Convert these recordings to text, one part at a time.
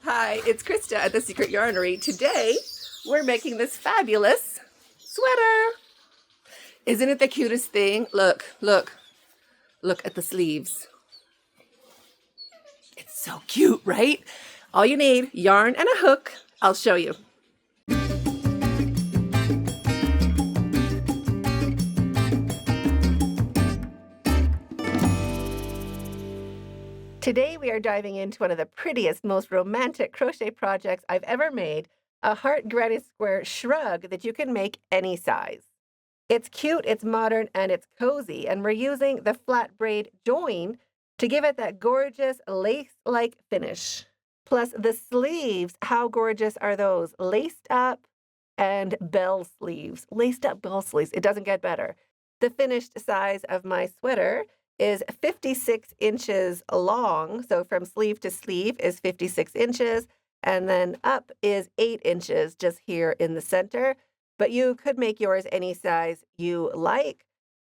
Hi, it's Krista at the Secret Yarnery. Today, we're making this fabulous sweater. Isn't it the cutest thing? Look at the sleeves. It's so cute, right? All you need, yarn and a hook. I'll show you. Today we are diving into one of the prettiest, most romantic crochet projects I've ever made, a heart granny square shrug that you can make any size. It's cute, it's modern, and it's cozy, and we're using the flat braid join to give it that gorgeous lace-like finish. Plus the sleeves, how gorgeous are those? Laced up and bell sleeves. Laced up bell sleeves, it doesn't get better. The finished size of my sweater is 56 inches long. So from sleeve to sleeve is 56 inches. And then up is 8 inches just here in the center. But you could make yours any size you like.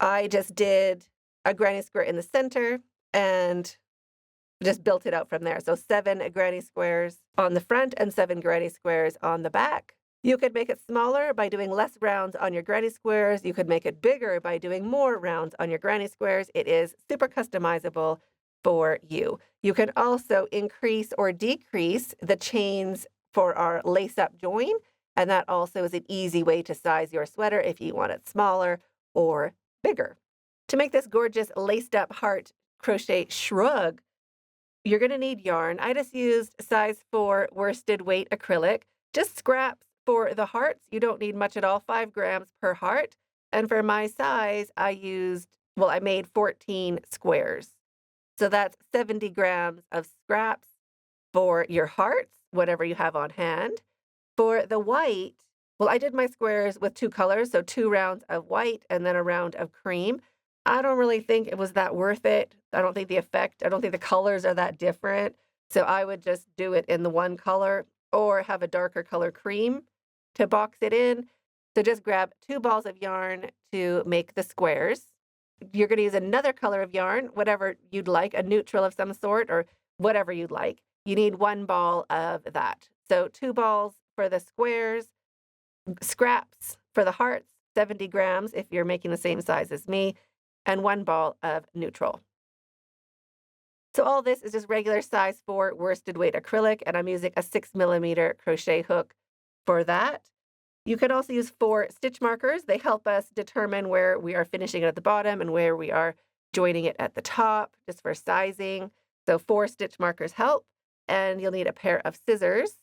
I just did a granny square in the center and just built it out from there. So 7 granny squares on the front and 7 granny squares on the back. You could make it smaller by doing less rounds on your granny squares. You could make it bigger by doing more rounds on your granny squares. It is super customizable for you. You can also increase or decrease the chains for our lace-up join, and that also is an easy way to size your sweater if you want it smaller or bigger. To make this gorgeous laced-up heart crochet shrug, you're going to need yarn. I just used size 4 worsted weight acrylic, just scraps. For the hearts, you don't need much at all, 5 grams per heart. And for my size, I made 14 squares. So that's 70 grams of scraps for your hearts, whatever you have on hand. For the white, I did my squares with 2 colors, so 2 rounds of white and then a round of cream. I don't really think it was that worth it. I don't think the colors are that different. So I would just do it in the one color or have a darker color cream to box it in. So just grab 2 balls of yarn to make the squares. You're going to use another color of yarn, whatever you'd like, a neutral of some sort or whatever you'd like. You need 1 ball of that. So 2 balls for the squares, scraps for the hearts, 70 grams if you're making the same size as me, and 1 ball of neutral. So all this is just regular size 4 worsted weight acrylic, and I'm using a 6mm crochet hook for that. You can also use 4 stitch markers. They help us determine where we are finishing it at the bottom and where we are joining it at the top, just for sizing. So 4 stitch markers help, and you'll need a pair of scissors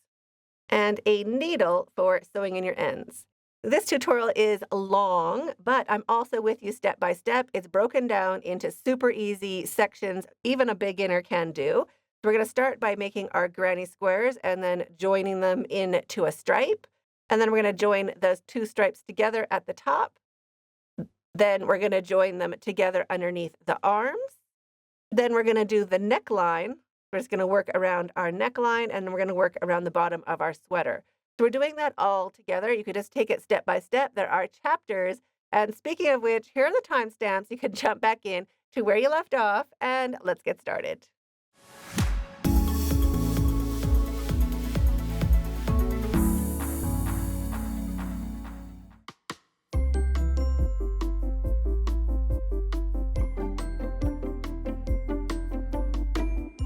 and a needle for sewing in your ends. This tutorial is long, but I'm also with you step by step. It's broken down into super easy sections, even a beginner can do. So we're going to start by making our granny squares and then joining them into a stripe. And then we're going to join those 2 stripes together at the top. Then we're going to join them together underneath the arms. Then we're going to do the neckline. We're just going to work around our neckline, and then we're going to work around the bottom of our sweater. So we're doing that all together. You could just take it step by step. There are chapters. And speaking of which, here are the timestamps. You can jump back in to where you left off, and let's get started.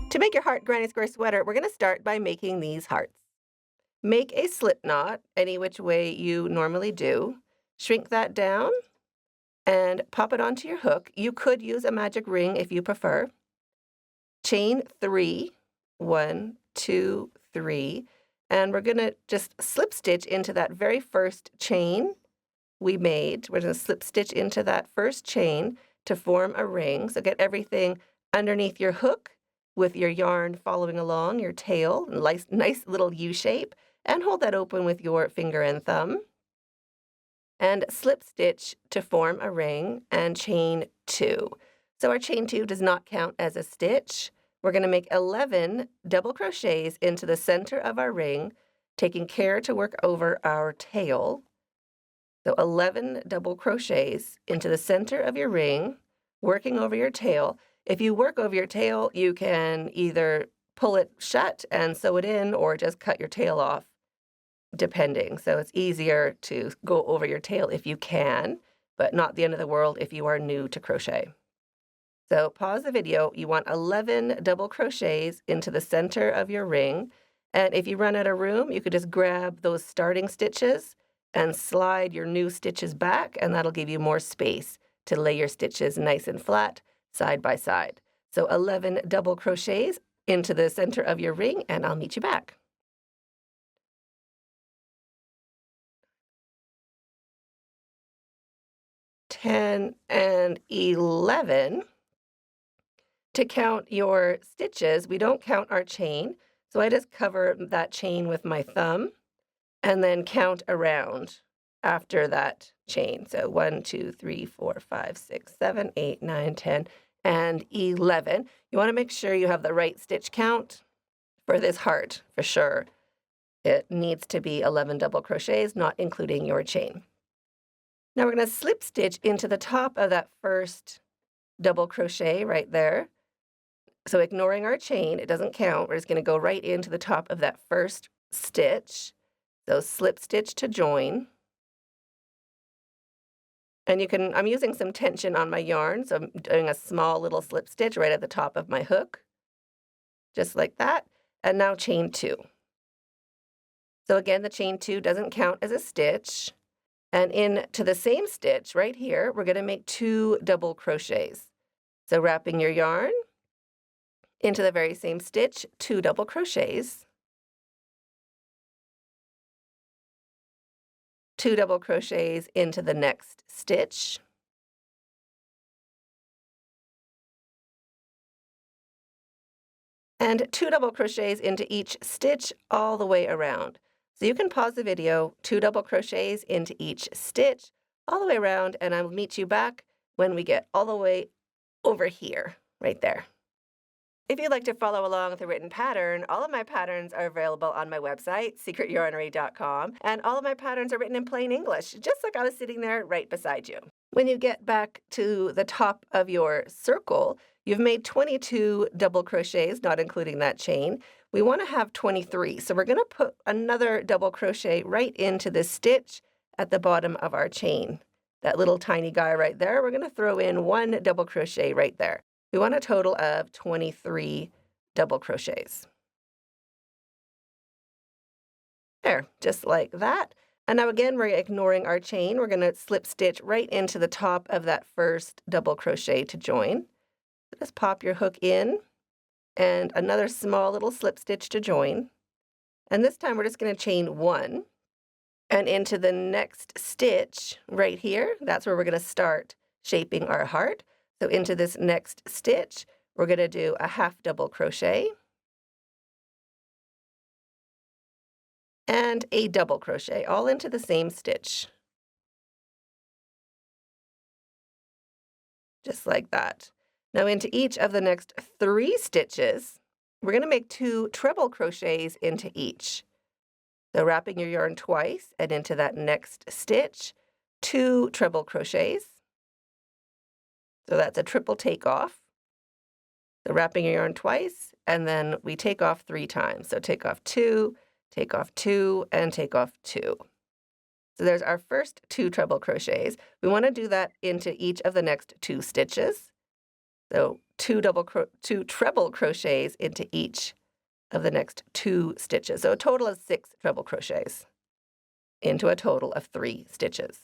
To make your heart granny square sweater, we're going to start by making these hearts. Make a slip knot any which way you normally do. Shrink that down and pop it onto your hook. You could use a magic ring if you prefer. Chain 3, 1, 2, 3, and we're going to just slip stitch into that very first chain we made. We're going to slip stitch into that first chain to form a ring. So get everything underneath your hook with your yarn following along, your tail, nice little U shape, and hold that open with your finger and thumb. And slip stitch to form a ring and chain 2. So our chain 2 does not count as a stitch. We're going to make 11 double crochets into the center of our ring, taking care to work over our tail. So 11 double crochets into the center of your ring, working over your tail. If you work over your tail, you can either pull it shut and sew it in, or just cut your tail off, depending. So it's easier to go over your tail if you can, but not the end of the world if you are new to crochet. So pause the video. You want 11 double crochets into the center of your ring. And if you run out of room, you could just grab those starting stitches and slide your new stitches back, and that'll give you more space to lay your stitches nice and flat side by side. So 11 double crochets into the center of your ring, and I'll meet you back. 10 and 11. To count your stitches, we don't count our chain, so I just cover that chain with my thumb and then count around after that chain. So 1, 2, 3, 4, 5, 6, 7, 8, 9, 10, and 11. You want to make sure you have the right stitch count for this heart, for sure. It needs to be 11 double crochets, not including your chain. Now we're going to slip stitch into the top of that first double crochet right there. So ignoring our chain, it doesn't count. We're just going to go right into the top of that first stitch. So slip stitch to join. And you can, I'm using some tension on my yarn, so I'm doing a small little slip stitch right at the top of my hook, just like that. And now chain 2. So again, the chain 2 doesn't count as a stitch. And into the same stitch right here, we're going to make 2 double crochets. So wrapping your yarn into the very same stitch, 2 double crochets, 2 double crochets into the next stitch, and 2 double crochets into each stitch all the way around. So you can pause the video, 2 double crochets into each stitch all the way around, and I'll meet you back when we get all the way over here, right there. If you'd like to follow along with the written pattern, all of my patterns are available on my website, secretyarnery.com, and all of my patterns are written in plain English, just like I was sitting there right beside you. When you get back to the top of your circle, you've made 22 double crochets, not including that chain. We want to have 23, so we're going to put another double crochet right into this stitch at the bottom of our chain. That little tiny guy right there, we're going to throw in 1 double crochet right there. We want a total of 23 double crochets. There, just like that. And now again, we're ignoring our chain. We're going to slip stitch right into the top of that first double crochet to join. Just pop your hook in and another small little slip stitch to join. And this time we're just going to chain 1. And into the next stitch right here, that's where we're going to start shaping our heart. So into this next stitch, we're going to do a half double crochet and a double crochet, all into the same stitch. Just like that. Now into each of the next 3 stitches, we're going to make 2 treble crochets into each. So wrapping your yarn twice and into that next stitch, 2 treble crochets. So that's a triple takeoff. So wrapping your yarn twice, and then we take off 3 times. So take off 2, and take off 2. So there's our first 2 treble crochets. We want to do that into each of the next 2 stitches. So 2 treble crochets into each of the next 2 stitches. So a total of 6 treble crochets into a total of 3 stitches.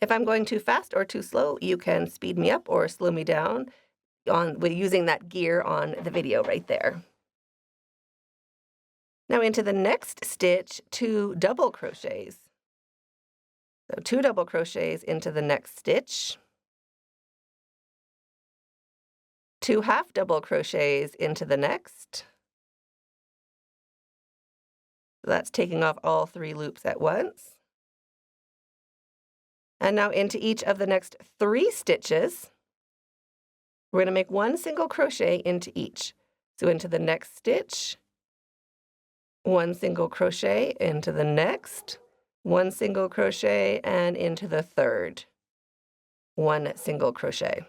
If I'm going too fast or too slow, you can speed me up or slow me down with using that gear on the video right there. Now into the next stitch, 2 double crochets. So 2 double crochets into the next stitch, 2 half double crochets into the next. So that's taking off all 3 loops at once. And now into each of the next 3 stitches, we're going to make 1 single crochet into each. So into the next stitch, 1 single crochet into the next, 1 single crochet, and into the third. 1 single crochet.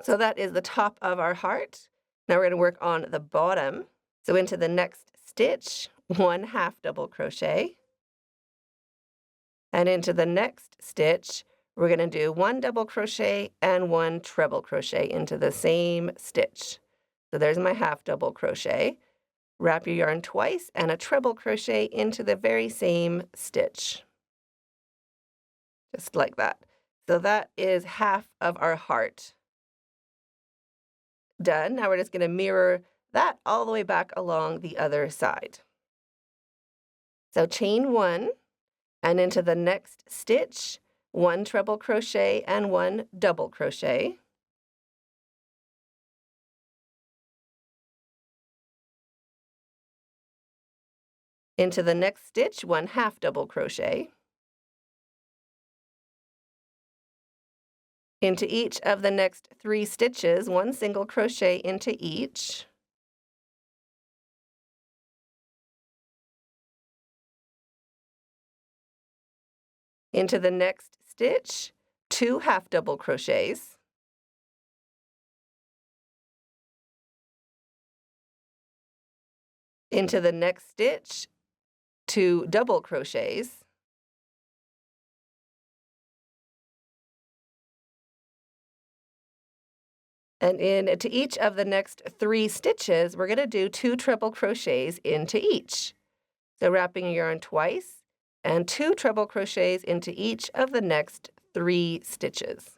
So that is the top of our heart. Now we're going to work on the bottom. So into the next stitch, 1 half double crochet. And into the next stitch, we're going to do 1 double crochet and 1 treble crochet into the same stitch. So there's my half double crochet. Wrap your yarn twice and a treble crochet into the very same stitch. Just like that. So that is half of our heart done. Now we're just going to mirror that all the way back along the other side. So chain 1 and into the next stitch, 1 treble crochet and 1 double crochet. Into the next stitch, 1 half double crochet. Into each of the next 3 stitches, 1 single crochet into each. Into the next stitch, 2 half double crochets. Into the next stitch, 2 double crochets. And into each of the next 3 stitches, we're going to do 2 treble crochets into each. So wrapping your yarn twice and 2 treble crochets into each of the next 3 stitches.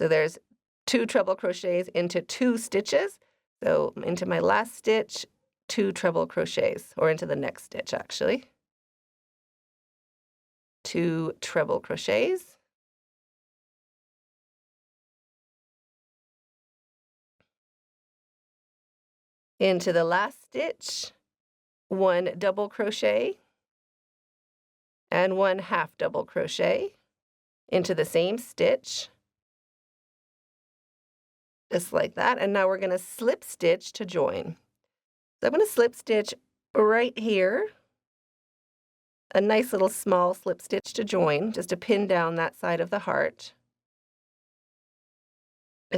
So there's 2 treble crochets into 2 stitches. So into my last stitch, 2 treble crochets, or into the next stitch actually. 2 treble crochets. Into the last stitch, 1 double crochet and 1 half double crochet into the same stitch. Just like that. And now we're going to slip stitch to join. So I'm going to slip stitch right here. A nice little small slip stitch to join, just to pin down that side of the heart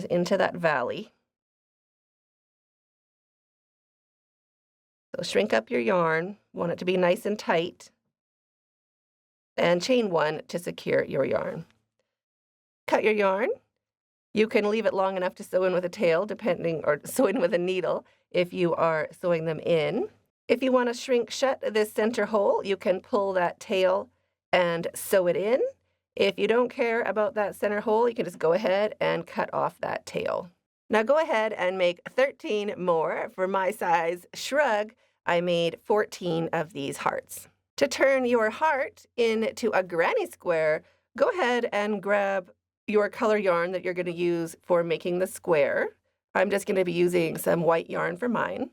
into that valley. So shrink up your yarn, want it to be nice and tight, and chain 1 to secure your yarn. Cut your yarn. You can leave it long enough to sew in with a tail, or sew in with a needle if you are sewing them in. If you want to shrink shut this center hole, you can pull that tail and sew it in. If you don't care about that center hole, you can just go ahead and cut off that tail. Now go ahead and make 13 more. For my size shrug, I made 14 of these hearts. To turn your heart into a granny square, go ahead and grab your color yarn that you're going to use for making the square. I'm just going to be using some white yarn for mine.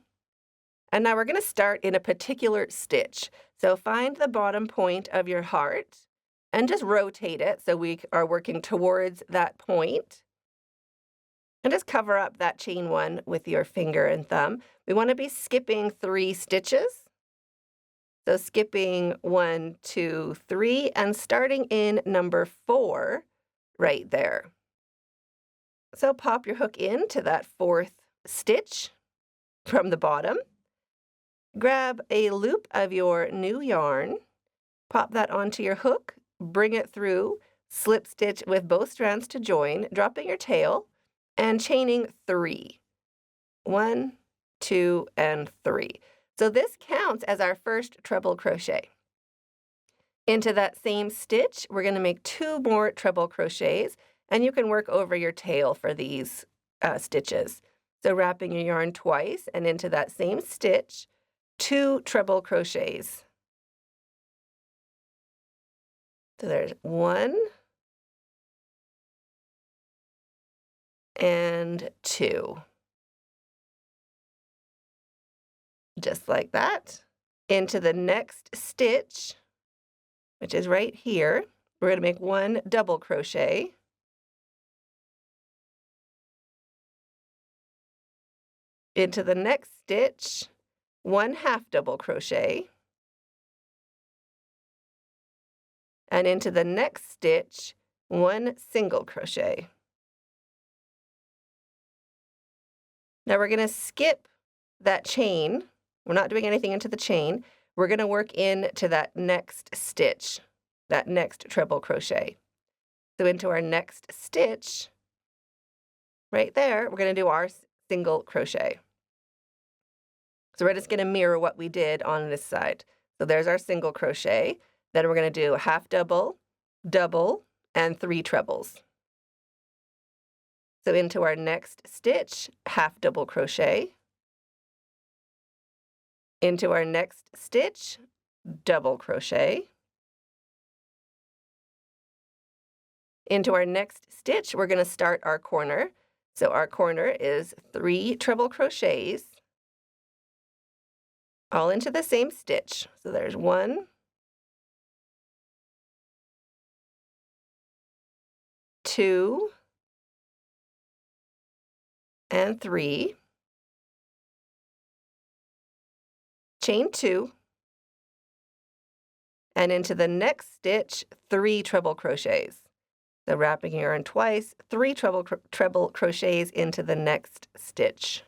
And now we're going to start in a particular stitch. So find the bottom point of your heart and just rotate it so we are working towards that point. And just cover up that chain 1 with your finger and thumb. We want to be skipping 3 stitches. So skipping 1, 2, 3, and starting in number 4 right there. So pop your hook into that 4th stitch from the bottom. Grab a loop of your new yarn, pop that onto your hook, bring it through, slip stitch with both strands to join, dropping your tail, and chaining 3. 1, 2, and 3. So this counts as our first treble crochet. Into that same stitch, we're going to make 2 more treble crochets, and you can work over your tail for these stitches. So wrapping your yarn twice, and into that same stitch, 2 treble crochets. So there's 1 and 2. Just like that. into the next stitch, which is right here. We're going to make 1 double crochet. Into the next stitch, 1 half double crochet. And into the next stitch, 1 single crochet. Now we're going to skip that chain. We're not doing anything into the chain. We're going to work into that next stitch, that next treble crochet. So into our next stitch, right there, we're going to do our single crochet. So we're just going to mirror what we did on this side. So there's our single crochet. Then we're going to do half double, double, and 3 trebles. So into our next stitch, half double crochet. Into our next stitch, double crochet. Into our next stitch, we're going to start our corner. So our corner is 3 treble crochets, all into the same stitch. So there's 1, 2, and 3. Chain 2, and into the next stitch, 3 treble crochets. So wrapping yarn twice, 3 treble crochets into the next stitch.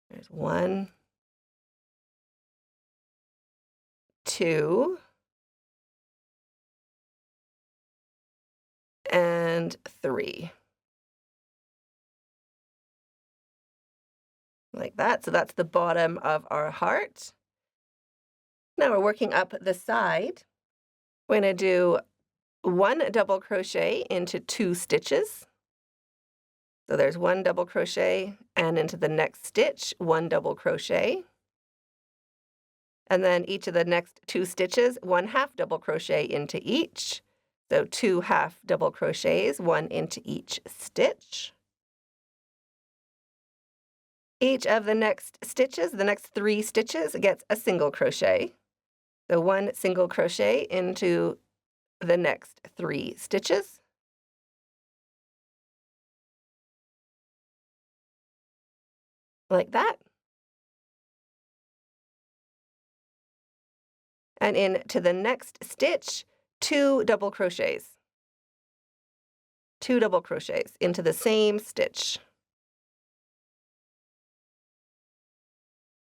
There's 1, 2, and 3. Like that. So that's the bottom of our heart. Now we're working up the side. We're going to do 1 double crochet into 2 stitches. So there's 1 double crochet, and into the next stitch, 1 double crochet. And then each of the next 2 stitches, 1 half double crochet into each. So 2 half double crochets, 1 into each stitch. Each of the next stitches, the next 3 stitches, gets a single crochet. So 1 single crochet into the next 3 stitches. Like that. And into the next stitch, 2 double crochets. 2 double crochets into the same stitch.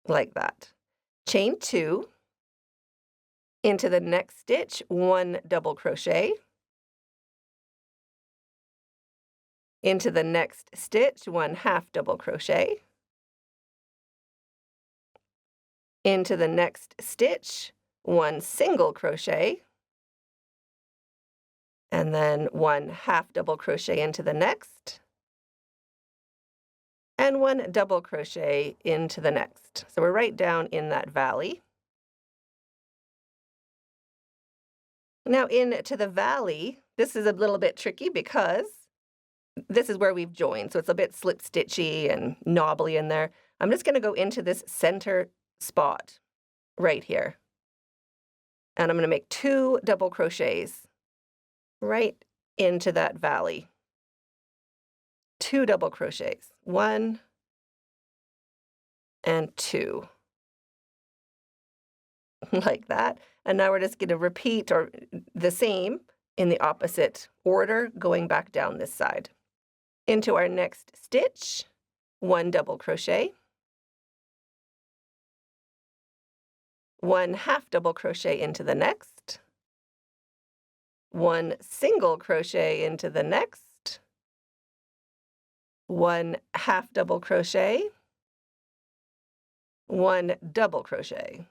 Like that. Chain 2, into the next stitch, 1 double crochet. Into the next stitch, 1 half double crochet. Into the next stitch, 1 single crochet. And then 1 half double crochet into the next. And 1 double crochet into the next. So we're right down in that valley. Now into the valley, this is a little bit tricky because this is where we've joined. So it's a bit slip stitchy and knobbly in there. I'm just going to go into this center spot right here. And I'm going to make 2 double crochets right into that valley. 2 double crochets, 1 and 2, like that. And now we're just going to repeat or the same in the opposite order, going back down this side. Into our next stitch, 1 double crochet, 1 half double crochet into the next, 1 single crochet into the next, 1 half double crochet, 1 double crochet.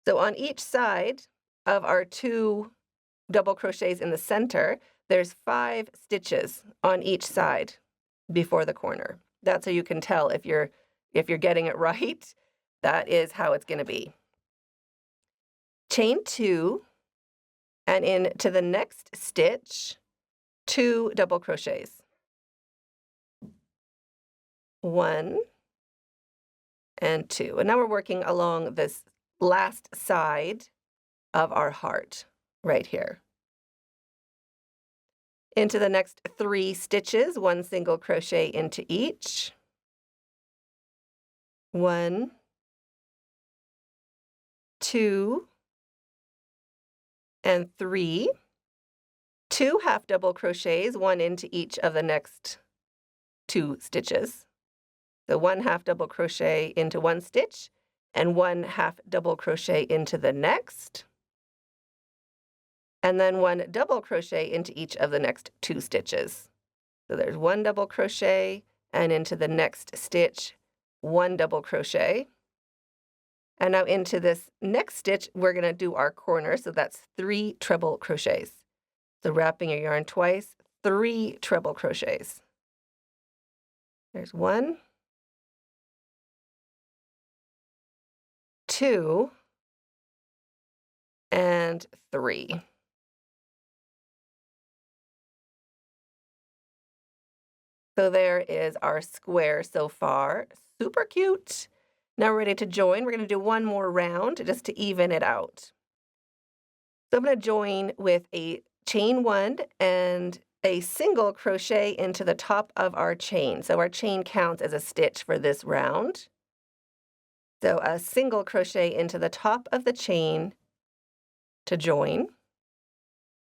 So on each side of our 2 double crochets in the center, there's 5 stitches on each side before the corner. That's how you can tell if you're getting it right. That is how it's going to be. Chain 2, and into the next stitch, 2 double crochets. 1 and 2. And now we're working along this last side of our heart right here. Into the next 3 stitches, 1 single crochet into each. 1, 2, and 3. 2 half double crochets, 1 into each of the next 2 stitches. So 1 half double crochet into 1 stitch and 1 half double crochet into the next. And then 1 double crochet into each of the next 2 stitches. So there's 1 double crochet, and into the next stitch, 1 double crochet. And now into this next stitch, we're going to do our corner, so that's 3 treble crochets. So wrapping your yarn twice, 3 treble crochets. There's 1, 2, and 3. So there is our square so far. Super cute. Now we're ready to join. We're going to do 1 more round just to even it out. So I'm going to join with a chain 1 and a single crochet into the top of our chain. So our chain counts as a stitch for this round. So a single crochet into the top of the chain to join.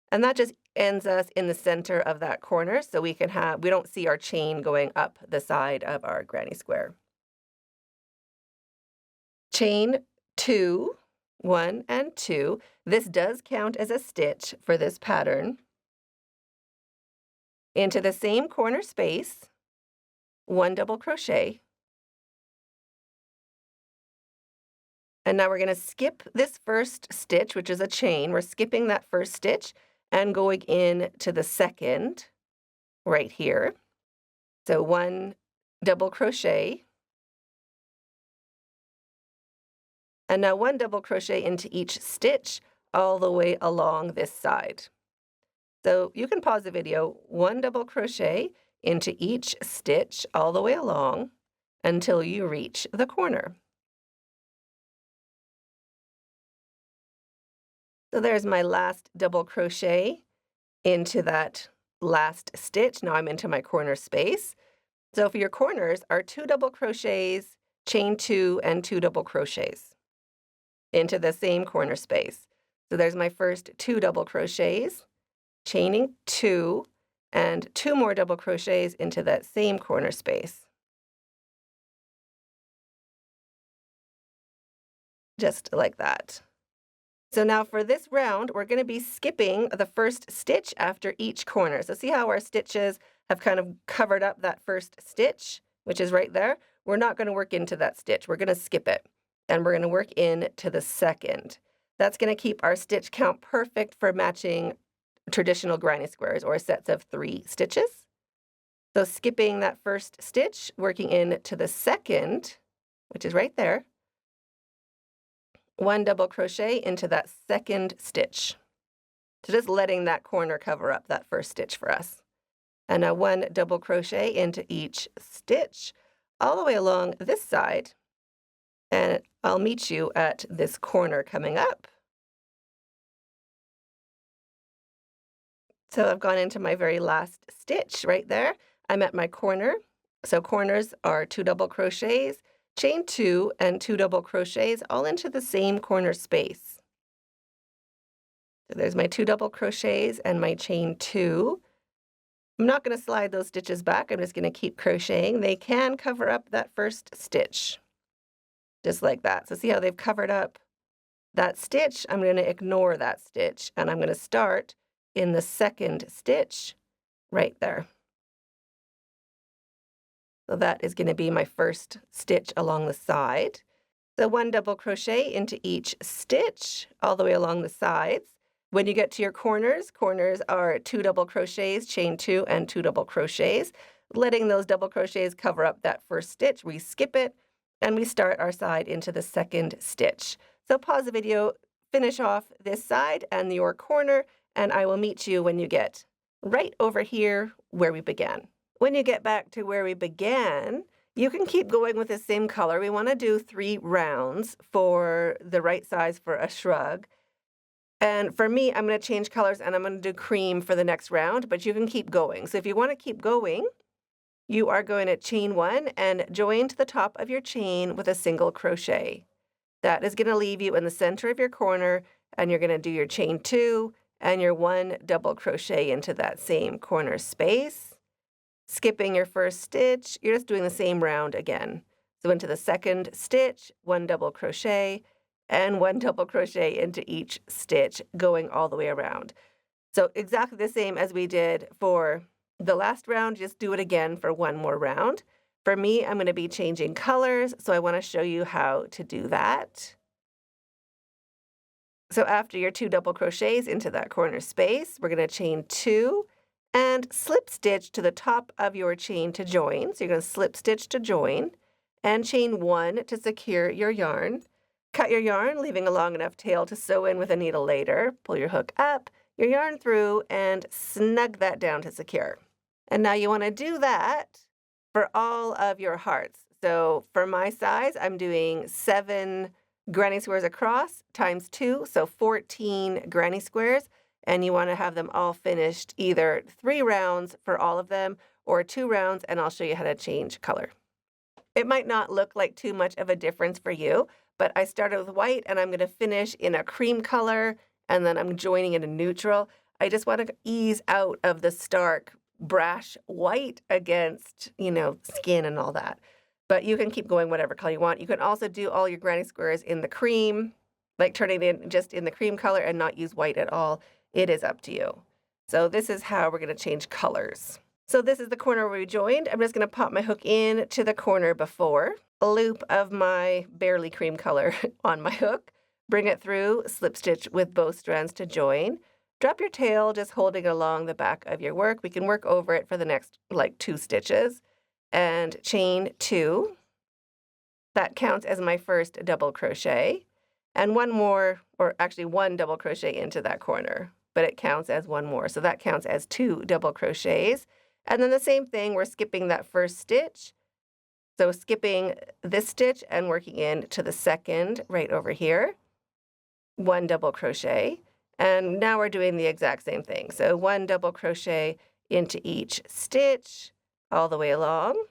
And that just ends us in the center of that corner, so we don't see our chain going up the side of our granny square. Chain 2, 1 and 2. This does count as a stitch for this pattern. Into the same corner space, 1 double crochet. And now we're going to skip this first stitch, which is a chain. We're skipping that first stitch and going in to the second right here. So 1 double crochet. And now 1 double crochet into each stitch all the way along this side. So you can pause the video, 1 double crochet into each stitch all the way along until you reach the corner. So there's my last double crochet into that last stitch. Now I'm into my corner space. So for your corners are 2 double crochets, chain 2, and 2 double crochets into the same corner space. So there's my first 2 double crochets, chaining 2, and 2 more double crochets into that same corner space. Just like that. So now for this round, we're going to be skipping the first stitch after each corner. So see how our stitches have kind of covered up that first stitch, which is right there? We're not going to work into that stitch. We're going to skip it, and we're going to work into the second. That's going to keep our stitch count perfect for matching traditional granny squares or sets of 3 stitches. So skipping that first stitch, working into the second, which is right there. 1 double crochet into that second stitch. So just letting that corner cover up that first stitch for us. And now 1 double crochet into each stitch all the way along this side. And I'll meet you at this corner coming up. So I've gone into my very last stitch right there. I'm at my corner. So corners are 2 double crochets, chain 2, and 2 double crochets all into the same corner space. So there's my 2 double crochets and my chain 2. I'm not going to slide those stitches back. I'm just going to keep crocheting. They can cover up that first stitch, just like that. So see how they've covered up that stitch? I'm going to ignore that stitch, and I'm going to start in the second stitch right there. So that is going to be my first stitch along the side. So 1 double crochet into each stitch all the way along the sides. When you get to your corners, corners are 2 double crochets, chain 2, and 2 double crochets. Letting those double crochets cover up that first stitch, we skip it, and we start our side into the second stitch. So pause the video, finish off this side and your corner, and I will meet you when you get right over here where we began. When you get back to where we began, You can keep going with the same color. We want to do 3 rounds for the right size for a shrug. And for me, I'm going to change colors and I'm going to do cream for the next round, but you can keep going. So if you want to keep going, you are going to chain 1 and join to the top of your chain with a single crochet. That is going to leave you in the center of your corner, and you're going to do your chain 2 and your 1 double crochet into that same corner space. Skipping your first stitch, you're just doing the same round again. So into the second stitch, 1 double crochet, and 1 double crochet into each stitch, going all the way around. So exactly the same as we did for the last round, just do it again for 1 more round. For me, I'm going to be changing colors, so I want to show you how to do that. So after your 2 double crochets into that corner space, we're going to chain 2 and slip stitch to the top of your chain to join. So you're going to slip stitch to join and chain 1 to secure your yarn. Cut your yarn, leaving a long enough tail to sew in with a needle later. Pull your hook up, your yarn through, and snug that down to secure. And now you want to do that for all of your hearts. So for my size, I'm doing 7 granny squares across times 2, so 14 granny squares. And you want to have them all finished, either 3 rounds for all of them or 2 rounds, and I'll show you how to change color. It might not look like too much of a difference for you, but I started with white and I'm going to finish in a cream color, and then I'm joining in a neutral. I just want to ease out of the stark brash white against, skin and all that. But you can keep going whatever color you want. You can also do all your granny squares in the cream, like turning it in just in the cream color and not use white at all. It is up to you. So this is how we're going to change colors. So this is the corner where we joined. I'm just going to pop my hook in to the corner before, a loop of my barely cream color on my hook, bring it through, slip stitch with both strands to join. Drop your tail, just holding along the back of your work. We can work over it for the next 2 stitches. And chain 2. That counts as my first double crochet. And 1 more, or actually 1 double crochet into that corner, but it counts as 1 more. So that counts as 2 double crochets. And then the same thing, we're skipping that first stitch. So skipping this stitch and working into the second right over here. 1 double crochet. And now we're doing the exact same thing. So 1 double crochet into each stitch all the way along.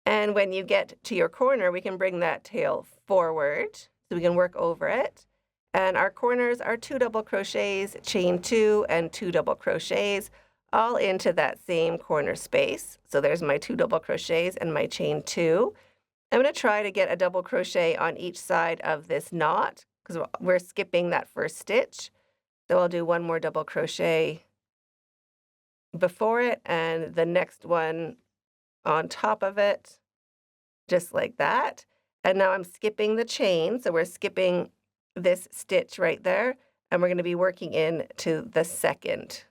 And when you get to your corner, we can bring that tail forward so we can work over it. And our corners are 2 double crochets, chain 2 and 2 double crochets, all into that same corner space. So there's my 2 double crochets and my chain 2. I'm going to try to get a double crochet on each side of this knot, because we're skipping that first stitch. So I'll do 1 more double crochet before it and the next one on top of it, just like that. And now I'm skipping the chain. So we're skipping this stitch right there, and we're going to be working into the second,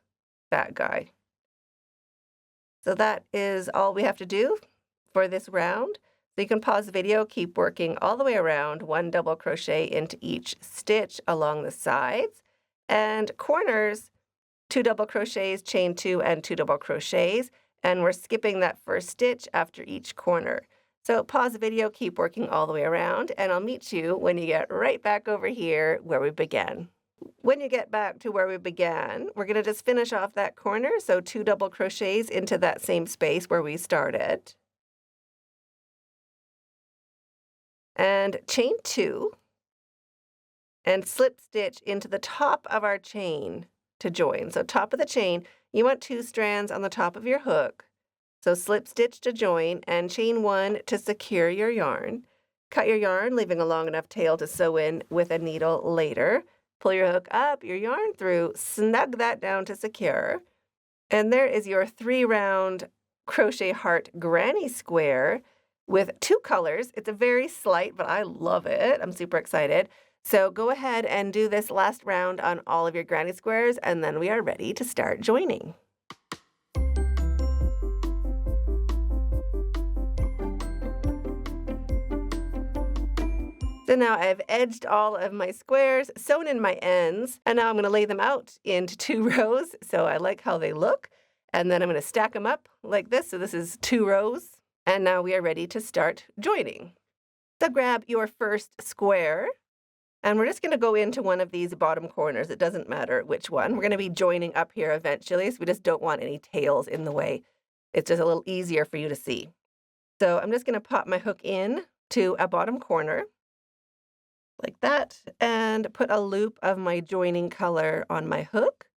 that guy. So that is all we have to do for this round. So you can pause the video, keep working all the way around, 1 double crochet into each stitch along the sides, and corners, 2 double crochets, chain 2 and 2 double crochets, and we're skipping that first stitch after each corner. So pause the video, keep working all the way around, and I'll meet you when you get right back over here where we began. When you get back to where we began, we're going to just finish off that corner, so 2 double crochets into that same space where we started. And chain 2 and slip stitch into the top of our chain to join. So top of the chain, you want 2 strands on the top of your hook. So slip stitch to join and chain 1 to secure your yarn. Cut your yarn, leaving a long enough tail to sew in with a needle later. Pull your hook up, your yarn through, snug that down to secure. And there is your 3-round crochet heart granny square with 2 colors. It's a very slight, but I love it. I'm super excited. So go ahead and do this last round on all of your granny squares, and then we are ready to start joining. So now I've edged all of my squares, sewn in my ends, and now I'm going to lay them out into 2 rows. So I like how they look. And then I'm going to stack them up like this. So this is 2 rows. And now we are ready to start joining. So grab your first square, and we're just going to go into one of these bottom corners. It doesn't matter which one. We're going to be joining up here eventually, so we just don't want any tails in the way. It's just a little easier for you to see. So I'm just going to pop my hook in to a bottom corner like that, and put a loop of my joining color on my hook.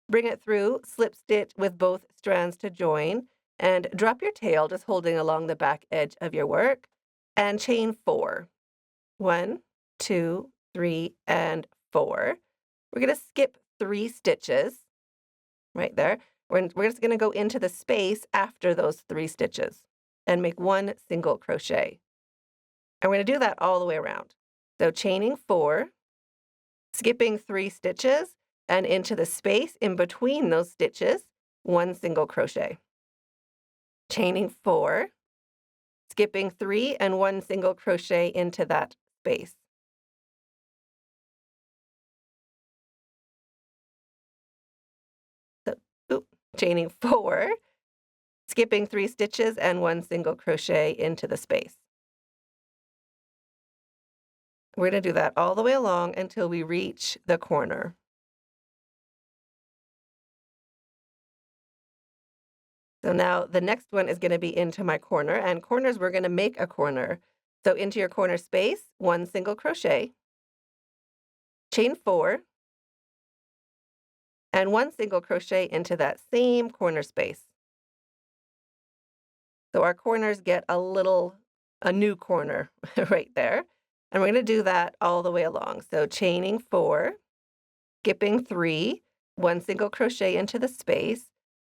Bring it through, slip stitch with both strands to join, and drop your tail, just holding along the back edge of your work, and chain 4. 1, 2, 3, and 4. We're going to skip 3 stitches right there. We're just going to go into the space after those 3 stitches and make 1 single crochet. And we're going to do that all the way around. So chaining 4, skipping 3 stitches, and into the space in between those stitches, 1 single crochet. Chaining 4, skipping 3 and 1 single crochet into that space. So, chaining 4, skipping 3 stitches and 1 single crochet into the space. We're going to do that all the way along until we reach the corner. So now the next one is going to be into my corner, and corners, we're going to make a corner. So into your corner space, 1 single crochet, chain 4, and 1 single crochet into that same corner space. So our corners get a new corner right there. And we're going to do that all the way along. So chaining 4, skipping 3, 1 single crochet into the space,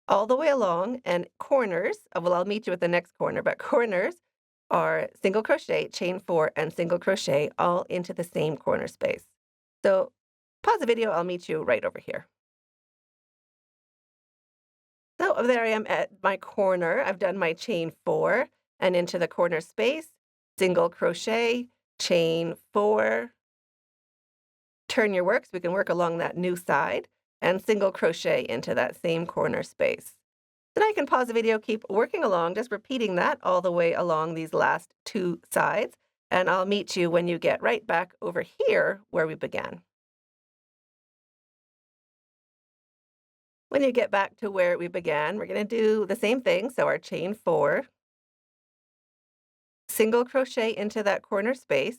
all the way along, and corners, well, I'll meet you at the next corner, but corners are single crochet, chain 4, and single crochet all into the same corner space. So pause the video, I'll meet you right over here. So there I am at my corner. I've done my chain 4 and into the corner space, single crochet, chain 4, turn your work so we can work along that new side, and single crochet into that same corner space. Then I can pause the video, keep working along, just repeating that all the way along these last 2 sides, and I'll meet you when you get right back over here where we began. When you get back to where we began, we're going to do the same thing. So our chain 4, single crochet into that corner space,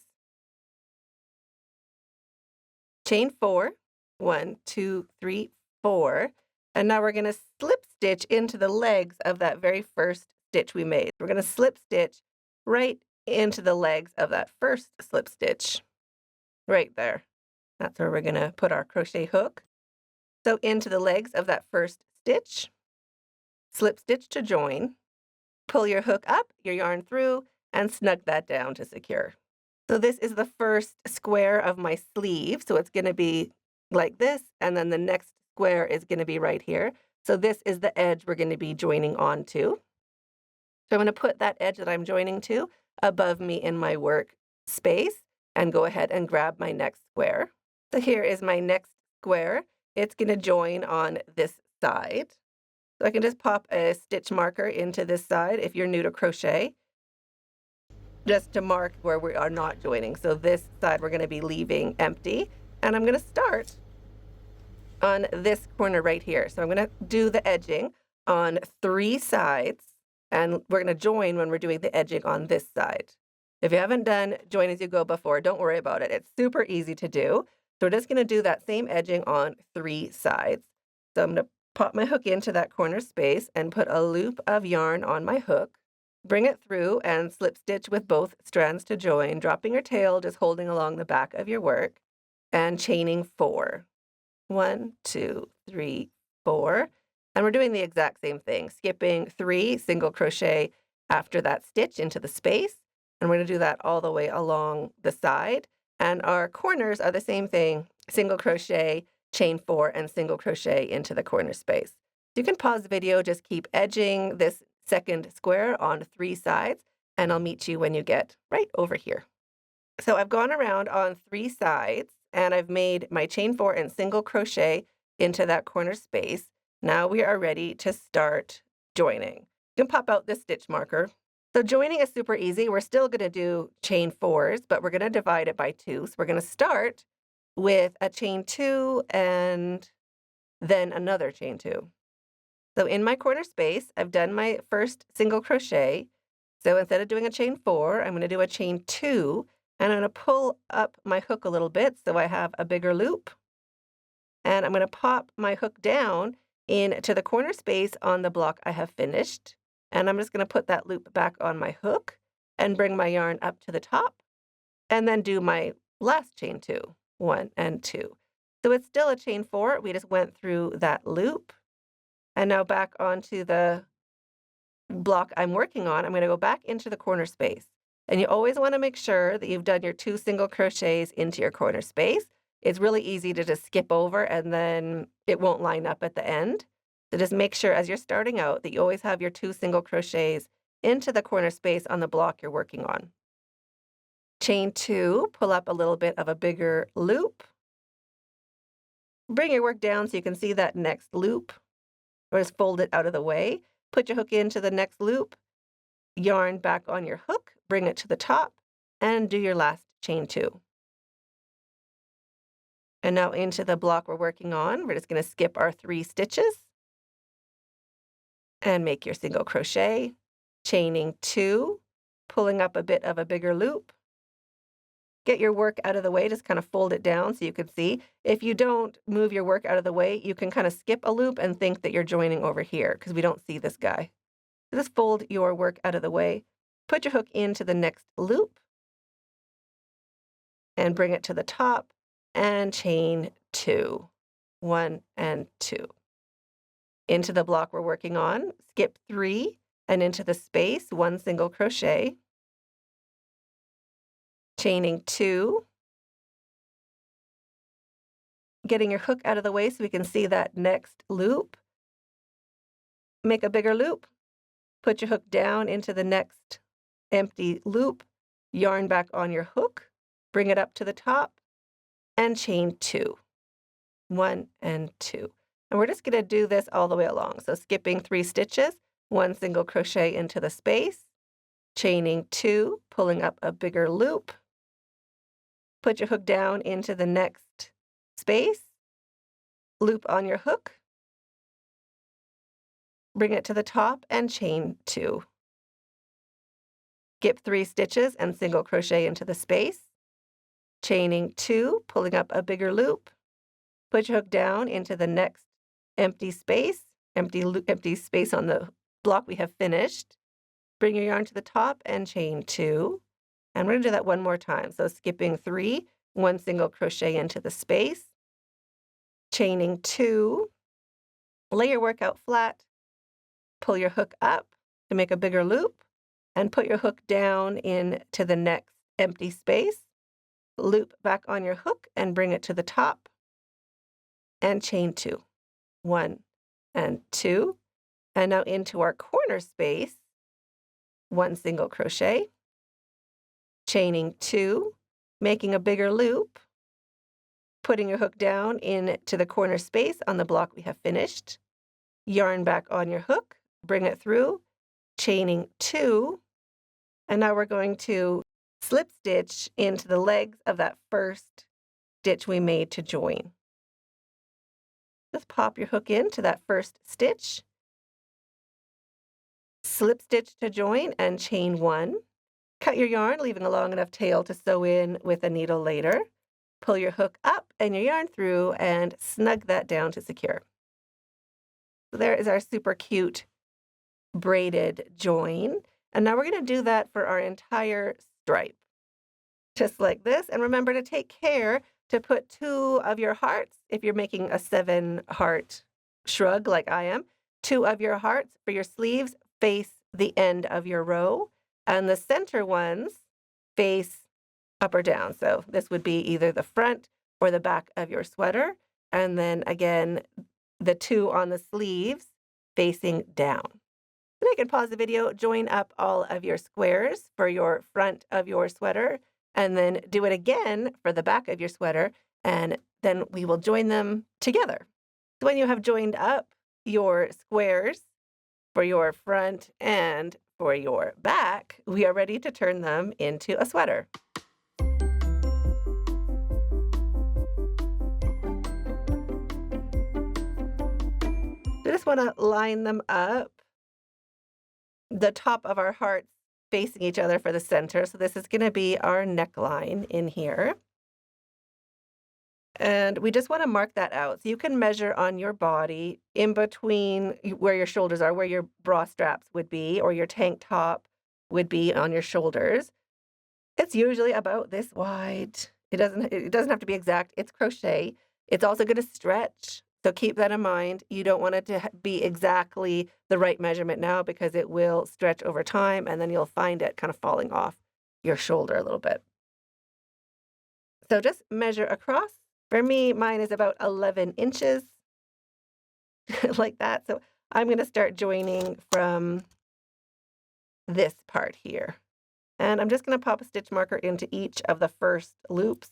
chain 4, 1, 2, 3, 4, and now we're going to slip stitch into the legs of that very first stitch we made. We're going to slip stitch right into the legs of that first slip stitch right there. That's where we're going to put our crochet hook. So into the legs of that first stitch, slip stitch to join, pull your hook up, your yarn through, and snug that down to secure. So this is the first square of my sleeve, so it's going to be like this, and then the next square is going to be right here. So this is the edge we're going to be joining onto. So I'm going to put that edge that I'm joining to above me in my work space and go ahead and grab my next square. So here is my next square. It's going to join on this side. So I can just pop a stitch marker into this side if you're new to crochet, just to mark where we are not joining. So this side we're going to be leaving empty, and I'm going to start on this corner right here. So I'm going to do the edging on 3 sides, and we're going to join when we're doing the edging on this side. If you haven't done join as you go before, don't worry about it. It's super easy to do. So we're just going to do that same edging on 3 sides. So I'm going to pop my hook into that corner space and put a loop of yarn on my hook. Bring it through and slip stitch with both strands to join, dropping your tail, just holding along the back of your work, and chaining 4. 1, 2, 3, 4. And we're doing the exact same thing, skipping 3 single crochet after that stitch into the space. And we're going to do that all the way along the side. And our corners are the same thing, single crochet, chain 4, and single crochet into the corner space. You can pause the video, just keep edging this second square on 3 sides, and I'll meet you when you get right over here. So I've gone around on 3 sides, and I've made my chain 4 and single crochet into that corner space. Now we are ready to start joining. You can pop out this stitch marker. So joining is super easy. We're still going to do chain 4s, but we're going to divide it by 2. So we're going to start with a chain 2 and then another chain 2. So in my corner space, I've done my first single crochet. So instead of doing a chain 4, I'm going to do a chain 2, and I'm going to pull up my hook a little bit so I have a bigger loop. And I'm going to pop my hook down into the corner space on the block I have finished. And I'm just going to put that loop back on my hook and bring my yarn up to the top and then do my last chain 2, 1 and 2. So it's still a chain 4. We just went through that loop. And now back onto the block I'm working on, I'm going to go back into the corner space. And you always want to make sure that you've done your 2 single crochets into your corner space. It's really easy to just skip over and then it won't line up at the end. So just make sure as you're starting out that you always have your 2 single crochets into the corner space on the block you're working on. Chain 2, pull up a little bit of a bigger loop. Bring your work down so you can see that next loop, or just fold it out of the way. Put your hook into the next loop, yarn back on your hook, bring it to the top, and do your last chain 2. And now into the block we're working on, we're just going to skip our 3 stitches and make your single crochet, chaining 2, pulling up a bit of a bigger loop. Get your work out of the way, just kind of fold it down so you can see. If you don't move your work out of the way, you can kind of skip a loop and think that you're joining over here because we don't see this guy. So just fold your work out of the way, put your hook into the next loop and bring it to the top and chain 2, 1 and 2. Into the block we're working on, skip 3 and into the space, 1 single crochet, chaining 2, getting your hook out of the way so we can see that next loop. Make a bigger loop, put your hook down into the next empty loop, yarn back on your hook, bring it up to the top, and chain 2, 1 and 2. And we're just going to do this all the way along. So skipping 3 stitches, 1 single crochet into the space, chaining 2, pulling up a bigger loop, put your hook down into the next space, loop on your hook, bring it to the top and chain 2. Skip 3 stitches and single crochet into the space, chaining 2, pulling up a bigger loop, put your hook down into the next empty space on the block we have finished, bring your yarn to the top and chain 2. And we're going to do that one more time. So skipping 3, 1 single crochet into the space, chaining 2, lay your work out flat, pull your hook up to make a bigger loop, and put your hook down into the next empty space, loop back on your hook and bring it to the top, and chain 2, 1 and 2. And now into our corner space, 1 single crochet, chaining 2, making a bigger loop, putting your hook down into the corner space on the block we have finished, yarn back on your hook, bring it through, chaining 2, and now we're going to slip stitch into the legs of that first stitch we made to join. Just pop your hook into that first stitch, slip stitch to join and chain 1. Cut your yarn, leaving a long enough tail to sew in with a needle later. Pull your hook up and your yarn through and snug that down to secure. So there is our super cute braided join. And now we're going to do that for our entire stripe. Just like this. And remember to take care to put 2 of your hearts, if you're making a 7-heart shrug like I am, 2 of your hearts for your sleeves face the end of your row, and the center ones face up or down. So this would be either the front or the back of your sweater. And then again, the 2 on the sleeves facing down. Then I can pause the video, join up all of your squares for your front of your sweater, and then do it again for the back of your sweater, and then we will join them together. So when you have joined up your squares for your front and for your back, we are ready to turn them into a sweater. We just want to line them up, the top of our hearts facing each other for the center. So this is going to be our neckline in here. And we just want to mark that out. So you can measure on your body in between where your shoulders are, where your bra straps would be, or your tank top would be on your shoulders. It's usually about this wide. It doesn't have to be exact. It's crochet. It's also going to stretch. So keep that in mind. You don't want it to be exactly the right measurement now because it will stretch over time and then you'll find it kind of falling off your shoulder a little bit. So just measure across. For me, mine is about 11 inches, like that. So I'm going to start joining from this part here. And I'm just going to pop a stitch marker into each of the first loops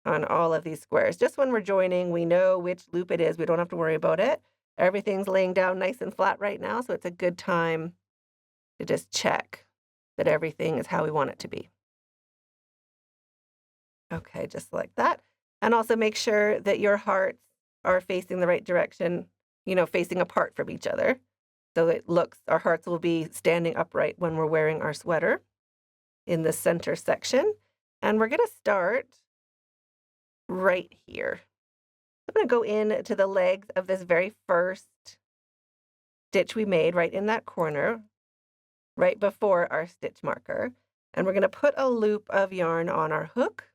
on all of these squares. Just when we're joining, we know which loop it is. We don't have to worry about it. Everything's laying down nice and flat right now, so it's a good time to just check that everything is how we want it to be. Okay, just like that. And also make sure that your hearts are facing the right direction, facing apart from each other. So our hearts will be standing upright when we're wearing our sweater in the center section. And we're going to start right here. I'm going to go into the legs of this very first stitch we made right in that corner, right before our stitch marker. And we're going to put a loop of yarn on our hook.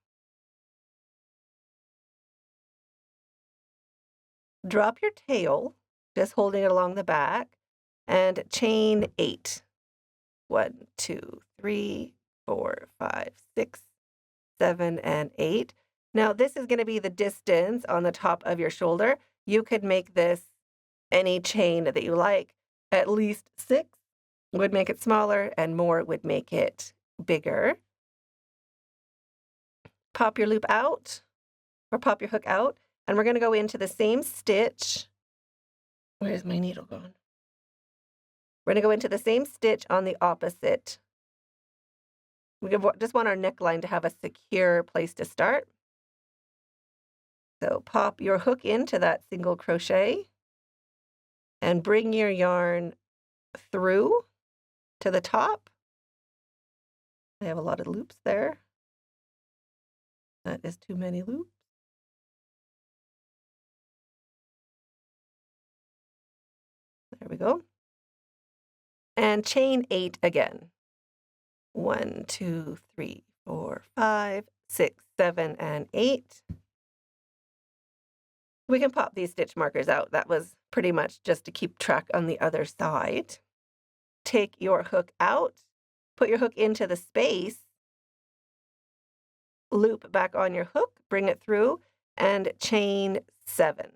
Drop your tail, just holding it along the back, and chain 8. 1, 2, 3, 4, 5, 6, 7, and 8. Now, this is going to be the distance on the top of your shoulder. You could make this any chain that you like. At least 6 would make it smaller, and more would make it bigger. Pop your loop out, or pop your hook out. And we're going to go into the same stitch. Where's my needle gone? We're going to go into the same stitch on the opposite. We just want our neckline to have a secure place to start. So pop your hook into that single crochet and bring your yarn through to the top. I have a lot of loops there. That is too many loops. There we go. And chain 8 again. 1, 2, 3, 4, 5, 6, 7, and 8. We can pop these stitch markers out. That was pretty much just to keep track on the other side. Take your hook out, put your hook into the space, loop back on your hook, bring it through, and chain 7.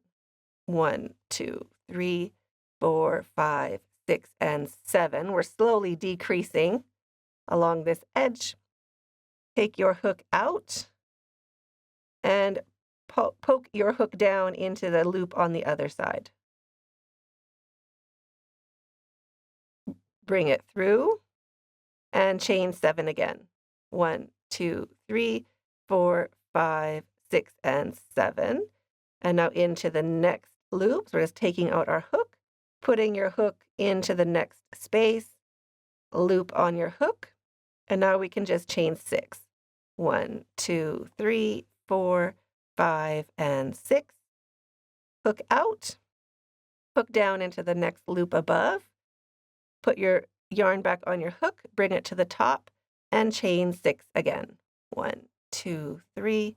1, 2, 3, 4, 5, 6, and 7. We're slowly decreasing along this edge. Take your hook out and poke your hook down into the loop on the other side. Bring it through and chain 7 again. 1, 2, 3, 4, 5, 6, and 7. And now into the next loop. So we're just taking out our hook, putting your hook into the next space, loop on your hook, and now we can just chain 6. 1, 2, 3, 4, 5, and 6. Hook out, hook down into the next loop above, put your yarn back on your hook, bring it to the top, and chain 6 again. 1, 2, 3,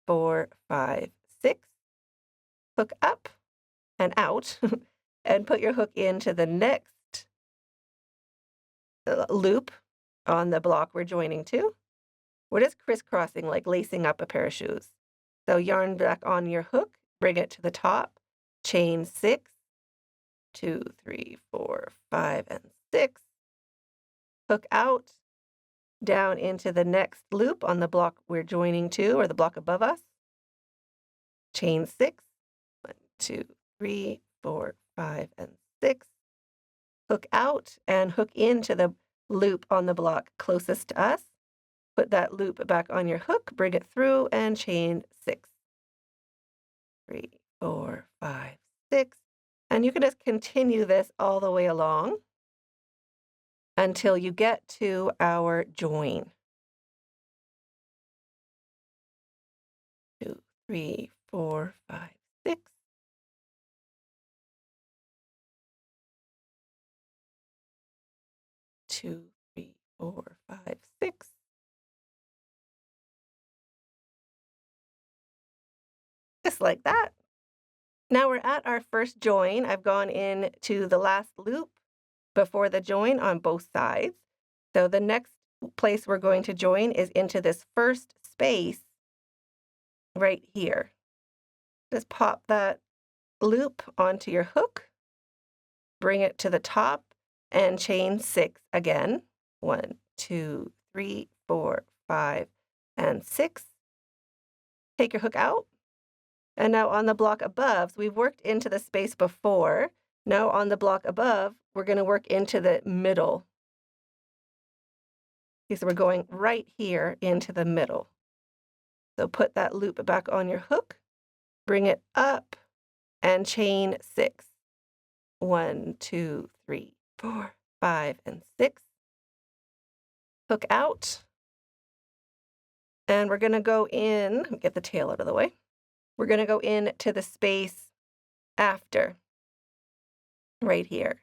4, 5, 6. Hook up and out, and put your hook into the next loop on the block we're joining to. We're just crisscrossing, like lacing up a pair of shoes. So yarn back on your hook, bring it to the top, chain 6, 2, 3, 4, 5, and 6. Hook out, down into the next loop on the block we're joining to, or the block above us. Chain 6, 1, 2, 3, 4, 5, and 6. Hook out and hook into the loop on the block closest to us. Put that loop back on your hook, bring it through, and chain 6. 3, 4, 5, 6. And you can just continue this all the way along until you get to our join. 2, 3, 4, 5, 6. 2, 3, 4, 5, 6. Just like that. Now we're at our first join. I've gone into the last loop before the join on both sides. So the next place we're going to join is into this first space right here. Just pop that loop onto your hook, bring it to the top, and chain 6 again. 1, 2, 3, 4, 5, and 6. Take your hook out. And now on the block above, so we've worked into the space before. Now on the block above, we're going to work into the middle. Okay, so we're going right here into the middle. So put that loop back on your hook, bring it up, and chain 6. 1, 2, 3, 4, 5, and 6. Hook out. And we're going to go in, get the tail out of the way. We're going to go into the space after, right here.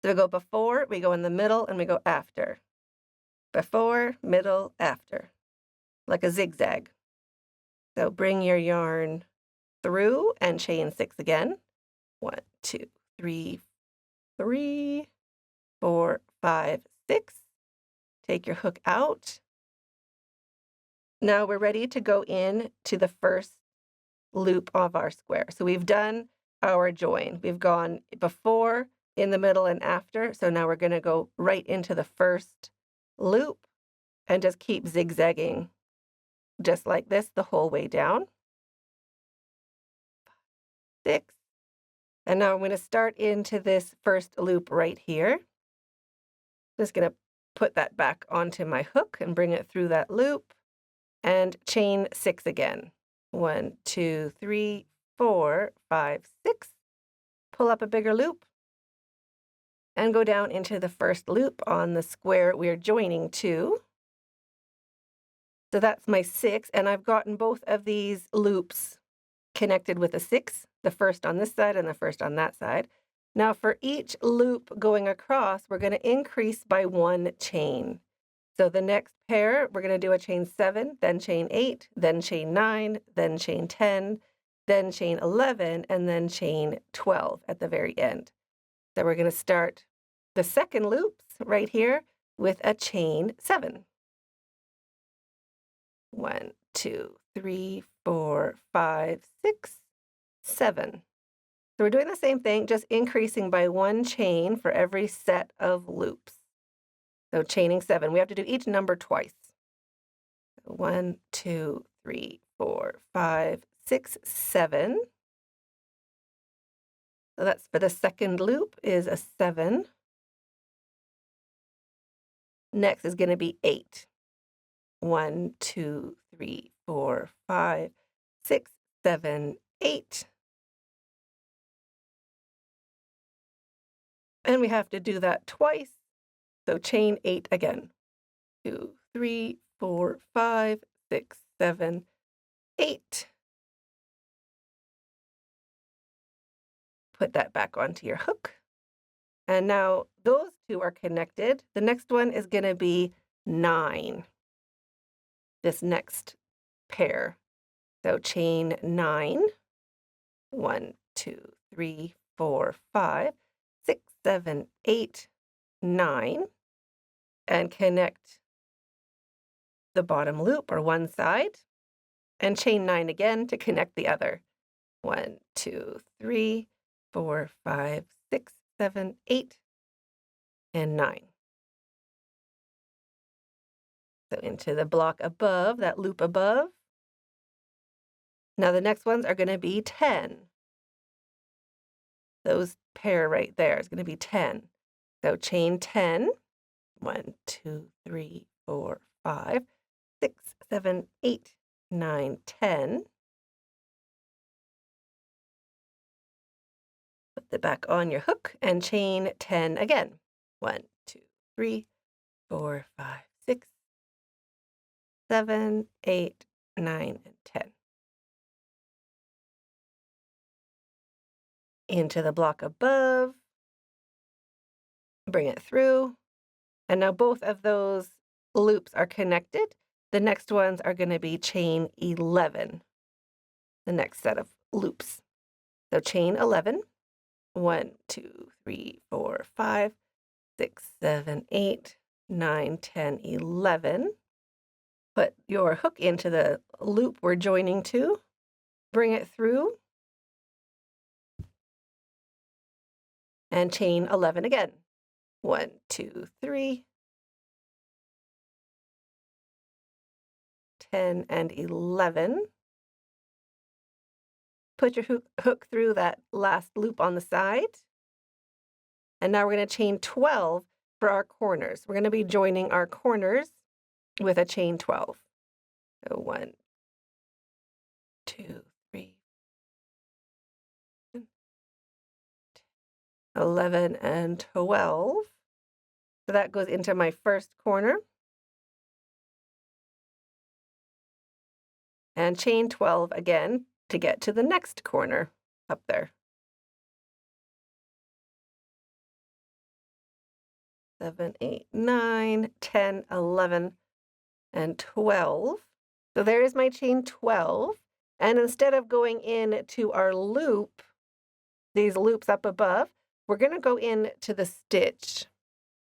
So we go before, we go in the middle, and we go after. Before, middle, after, like a zigzag. So bring your yarn through and chain 6 again. 1, 2, 3, 3, 4, 5, 6. Take your hook out. Now we're ready to go in to the first loop of our square. So we've done our join. We've gone before, in the middle, and after. So now we're going to go right into the first loop and just keep zigzagging just like this the whole way down. 6. And now I'm going to start into this first loop right here. Just going to put that back onto my hook and bring it through that loop and chain 6 again. 1, 2, 3, 4, 5, 6. Pull up a bigger loop and go down into the first loop on the square we're joining to. So that's my 6, and I've gotten both of these loops connected with a 6, the first on this side and the first on that side. Now for each loop going across, we're going to increase by 1 chain. So the next pair, we're going to do a chain 7, then chain 8, then chain 9, then chain 10, then chain 11, and then chain 12 at the very end. So we're going to start the second loops right here with a chain 7. 1, 2, 3, 4, 5, 6, 7. So we're doing the same thing, just increasing by 1 chain for every set of loops. So chaining 7. We have to do each number twice. 1, 2, 3, 4, 5, 6, 7. So that's for the second loop is a 7. Next is going to be 8. 1, 2, 3, 4, 5, 6, 7, 8. And we have to do that twice. So chain 8 again. 2, 3, 4, 5, 6, 7, 8. Put that back onto your hook. And now those two are connected. The next one is going to be 9. This next pair. So chain 9. 1, 2, 3, 4, 5, 6, 7, 8, 9. And connect the bottom loop or one side and chain 9 again to connect the other. 1, 2, 3, 4, 5, 6, 7, 8, and 9. So into the block above, that loop above. Now the next ones are going to be 10. those pair right there is going to be 10. So chain 10. 1, 2, 3, 4, 5, 6, 7, 8, 9, 10. Put it back on your hook and chain 10 again. 1, 2, 3, 4, 5, 6, 7, 8, 9, and 10. Into the block above, bring it through, and now both of those loops are connected. The next ones are going to be chain 11, the next set of loops. So chain 11, 1, 2, 3, 4, 5, 6, 7, 8, 9, 10, 11. Put your hook into the loop we're joining to, bring it through, and chain 11 again. 1, 2, 3, 10, and 11. Put your hook through that last loop on the side. And now we're going to chain 12 for our corners. We're going to be joining our corners with a chain 12. So 1, 2, 3, 11, and 12. So that goes into my first corner. And chain 12 again to get to the next corner up there. 7, 8, 9, 10, 11, and 12. So there's my chain 12. And instead of going into our loop, these loops up above, we're going to go into the stitch.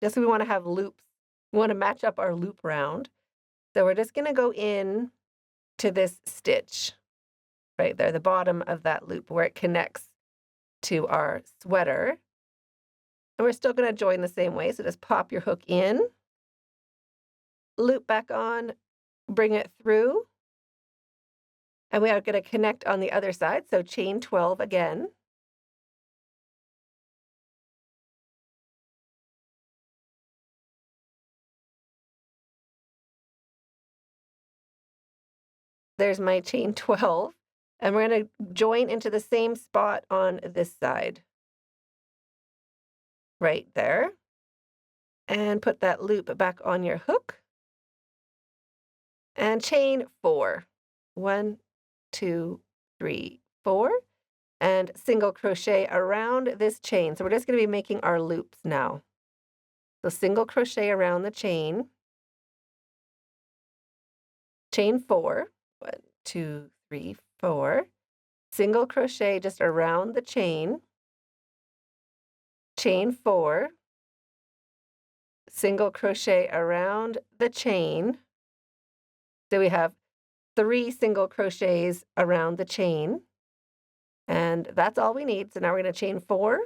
Just so we want to have loops. We want to match up our loop round. So we're just going to go in to this stitch right there, the bottom of that loop where it connects to our sweater. And we're still going to join the same way. So just pop your hook in, loop back on, bring it through. And we are going to connect on the other side. So chain 12 again. There's my chain 12. And we're going to join into the same spot on this side. Right there. And put that loop back on your hook. And chain 4. 1, 2, 3, 4. And single crochet around this chain. So we're just going to be making our loops now. So single crochet around the chain. Chain 4. 1, 2, 3, 4. Single crochet just around the chain. Chain 4. Single crochet around the chain. So we have 3 single crochets around the chain. And that's all we need. So now we're going to chain 4.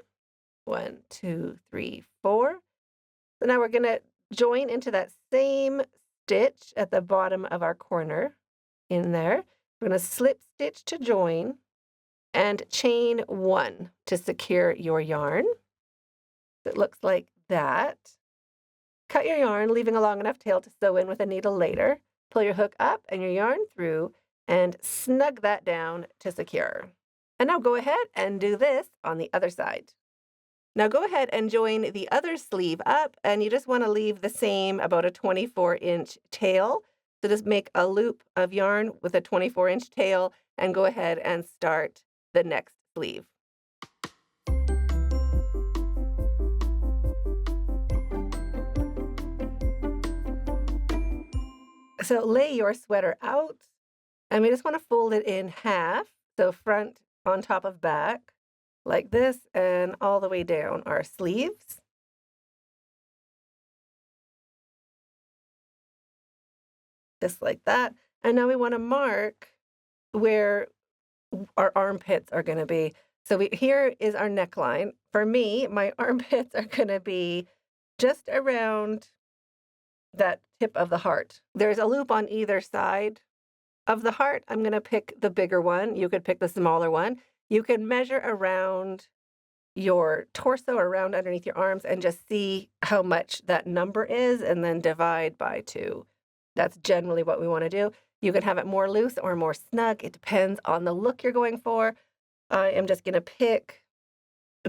1, 2, 3, 4. So now we're going to join into that same stitch at the bottom of our corner in there. We're going to slip stitch to join and chain 1 to secure your yarn. It looks like that. Cut your yarn, leaving a long enough tail to sew in with a needle later. Pull your hook up and your yarn through and snug that down to secure. And now go ahead and do this on the other side. Now go ahead and join the other sleeve up, and you just want to leave the same about a 24-inch tail. So just make a loop of yarn with a 24-inch tail and go ahead and start the next sleeve. So lay your sweater out, and we just want to fold it in half, so front on top of back, like this, and all the way down our sleeves. Just like that. And now we want to mark where our armpits are going to be. So here is our neckline. For me, my armpits are going to be just around that tip of the heart. There's a loop on either side of the heart. I'm going to pick the bigger one. You could pick the smaller one. You can measure around your torso or around underneath your arms and just see how much that number is and then divide by 2. That's generally what we want to do. You can have it more loose or more snug. It depends on the look you're going for. I am just going to pick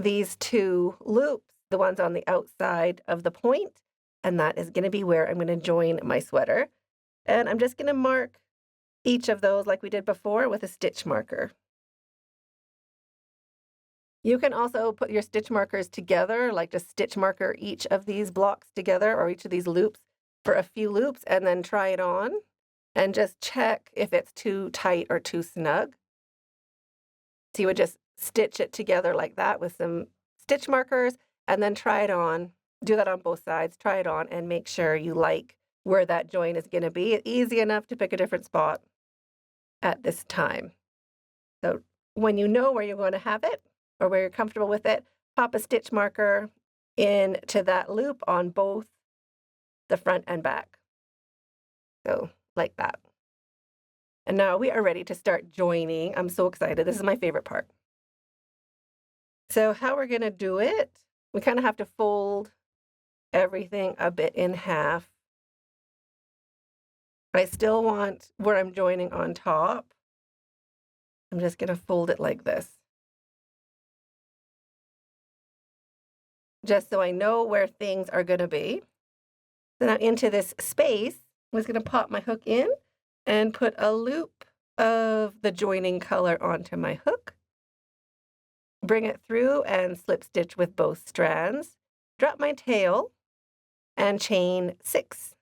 these 2 loops, the ones on the outside of the point, and that is going to be where I'm going to join my sweater. And I'm just going to mark each of those like we did before with a stitch marker. You can also put your stitch markers together, like just stitch marker each of these blocks together or each of these loops for a few loops and then try it on and just check if it's too tight or too snug. So you would just stitch it together like that with some stitch markers and then try it on. Do that on both sides, try it on and make sure you like where that join is going to be. Easy enough to pick a different spot at this time. So when you know where you're going to have it or where you're comfortable with it, pop a stitch marker into that loop on both the front and back. So like that. And now we are ready to start joining. I'm so excited. This is my favorite part. So how we're going to do it, we kind of have to fold everything a bit in half. I still want where I'm joining on top. I'm just going to fold it like this. Just so I know where things are going to be. So now into this space, I'm just going to pop my hook in and put a loop of the joining color onto my hook. Bring it through and slip stitch with both strands. Drop my tail and chain 6.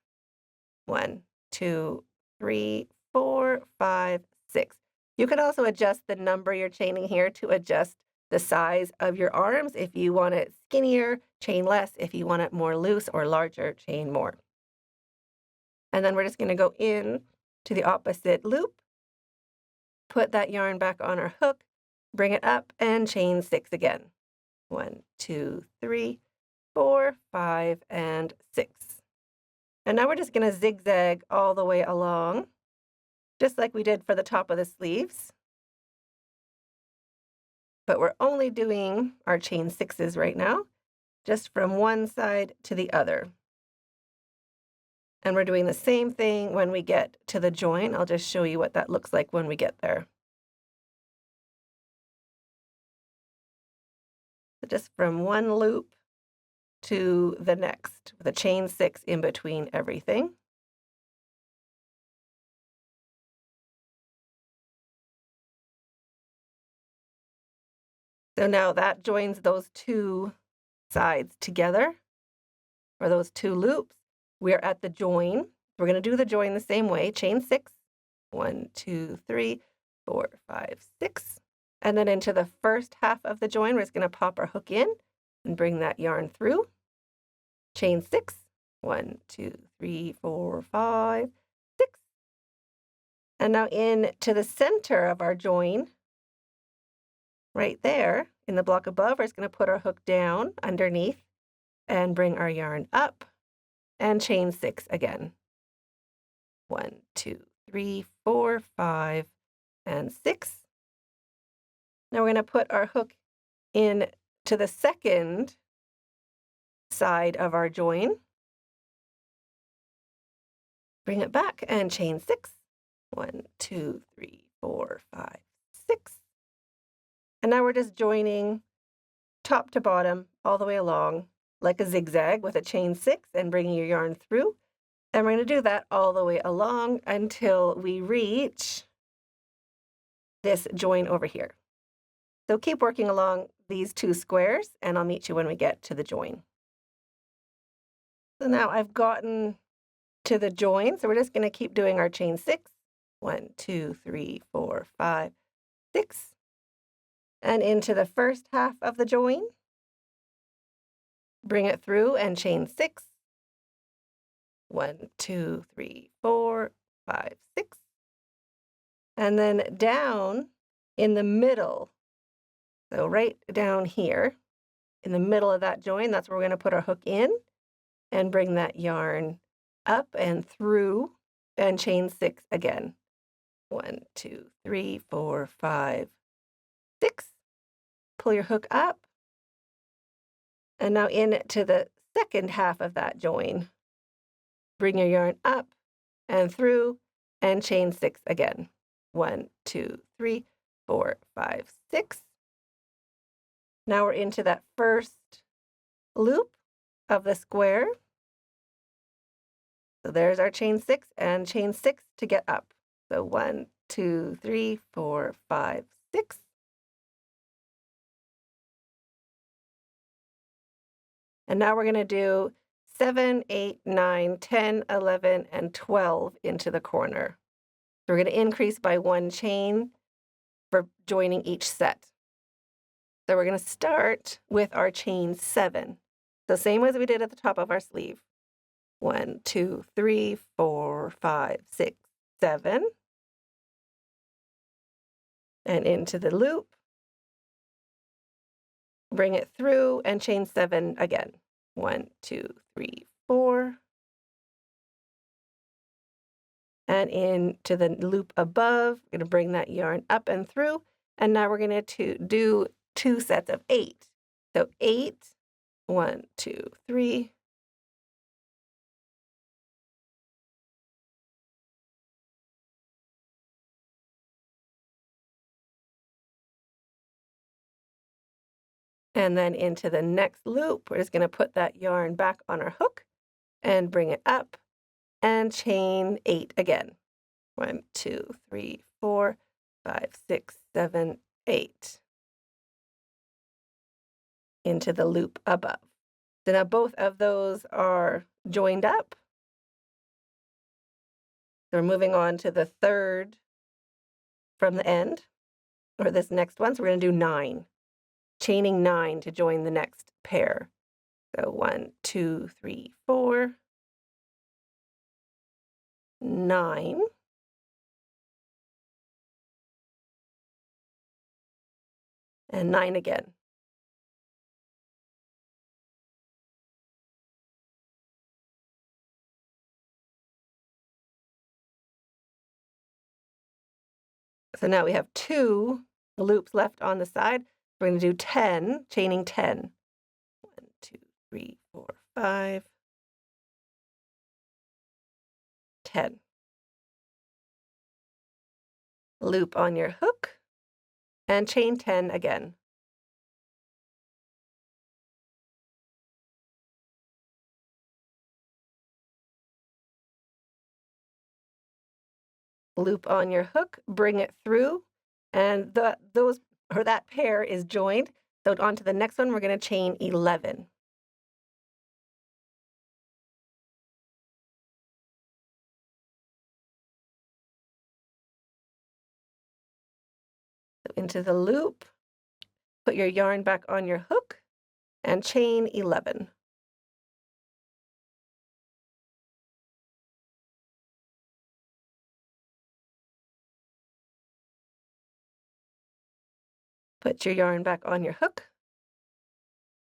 1, 2, 3, 4, 5, 6. You can also adjust the number you're chaining here to adjust the size of your arms. If you want it skinnier, chain less. If you want it more loose or larger, chain more. And then we're just going to go in to the opposite loop, put that yarn back on our hook, bring it up and chain 6 again. 1, 2, 3, 4, 5, and 6. And now we're just going to zigzag all the way along, just like we did for the top of the sleeves. But we're only doing our chain 6s right now, just from one side to the other. And we're doing the same thing when we get to the join. I'll just show you what that looks like when we get there. So just from one loop to the next, with a chain 6 in between everything. So now that joins those 2 sides together, or those 2 loops. We're at the join. We're going to do the join the same way. Chain 6. 1, 2, 3, 4, 5, 6. And then into the first half of the join, we're just going to pop our hook in and bring that yarn through. Chain 6. 1, 2, 3, 4, 5, 6. And now into the center of our join, right there in the block above, we're just going to put our hook down underneath and bring our yarn up and chain 6 again. 1, 2, 3, 4, 5, and 6. Now we're going to put our hook in to the second side of our join. Bring it back and chain 6. 1, 2, 3, 4, 5, 6. And now we're just joining top to bottom all the way along like a zigzag with a chain 6 and bringing your yarn through. And we're going to do that all the way along until we reach this join over here. So keep working along these 2 squares and I'll meet you when we get to the join. So now I've gotten to the join, so we're just going to keep doing our chain 6. 1, 2, 3, 4, 5, 6. And into the first half of the join. Bring it through and chain 6. 1, 2, 3, 4, 5, 6. And then down in the middle, so right down here, in the middle of that join, that's where we're going to put our hook in and bring that yarn up and through and chain 6 again. 1, 2, 3, 4, 5, 6. Pull your hook up And now into the second half of that join. Bring your yarn up and through and chain 6 again. 1, 2, 3, 4, 5, 6. Now we're into that first loop of the square. So there's our chain 6 and chain 6 to get up. So 1, 2, 3, 4, 5, 6. And now we're going to do 7, 8, 9, 10, 11, and 12 into the corner. So we're going to increase by 1 chain for joining each set. So we're going to start with our chain 7. So same as we did at the top of our sleeve. 1, 2, 3, 4, 5, 6, 7. And into the loop. Bring it through and chain 7 again. 1, 2, 3, 4. And into the loop above, we're going to bring that yarn up and through. And now we're going to do 2 sets of 8. So 8, 1, 2, 3. And then into the next loop, we're just going to put that yarn back on our hook and bring it up and chain 8 again. 1, 2, 3, 4, 5, 6, 7, 8. Into the loop above. So now both of those are joined up. So we're moving on to the third from the end, or this next one. So we're going to do 9. Chaining 9 to join the next pair. So 1, 2, 3, 4, 9. And 9 again. So now we have 2 loops left on the side. We're going to do 10, chaining 10. 1, 2, 3, 4, 5, 10. Loop on your hook and chain 10 again. Loop on your hook, bring it through, and that pair is joined. So on to the next one, we're going to chain 11. So into the loop, put your yarn back on your hook and chain 11. Put your yarn back on your hook.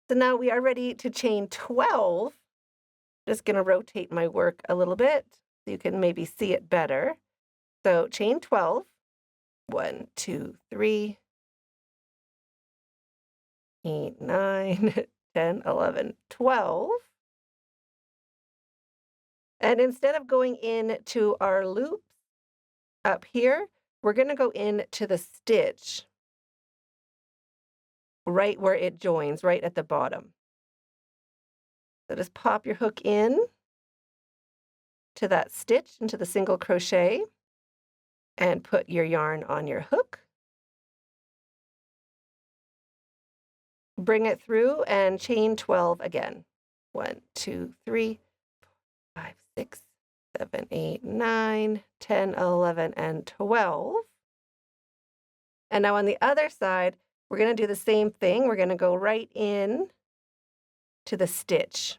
So now we are ready to chain 12. Just going to rotate my work a little bit so you can maybe see it better. So chain 12. 1, 2, 3, 8, 9, 10, 11, 12. And instead of going into our loops up here, we're going to go into the stitch right where it joins, right at the bottom. So just pop your hook in to that stitch, into the single crochet, and put your yarn on your hook. Bring it through and chain 12 again. 1, 2, 3, 4, 5, 6, 7, 8, 9, 10, 11, and 12. And now on the other side, we're going to do the same thing. We're going to go right in to the stitch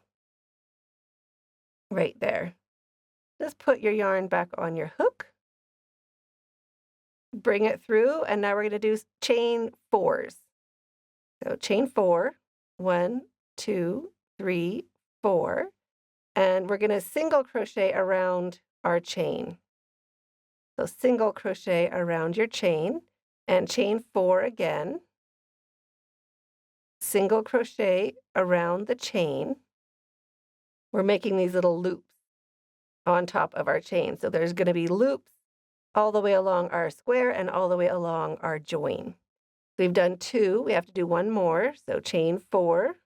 right there. Just put your yarn back on your hook. Bring it through, and now we're going to do chain 4s. So chain 4, 1, 2, 3, 4, and we're going to single crochet around our chain. So single crochet around your chain and chain 4 again. single crochet around the chain. We're making these little loops on top of our chain. So there's going to be loops all the way along our square and all the way along our join. We've done 2, we have to do 1 more. So chain 4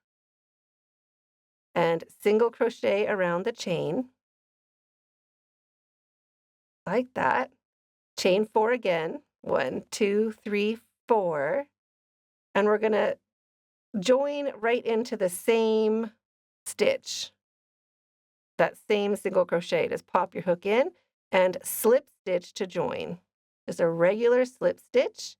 and single crochet around the chain like that. Chain 4 again, 1, 2, 3, 4, and we're going to join right into the same stitch, that same single crochet. Just pop your hook in and slip stitch to join. Just a regular slip stitch.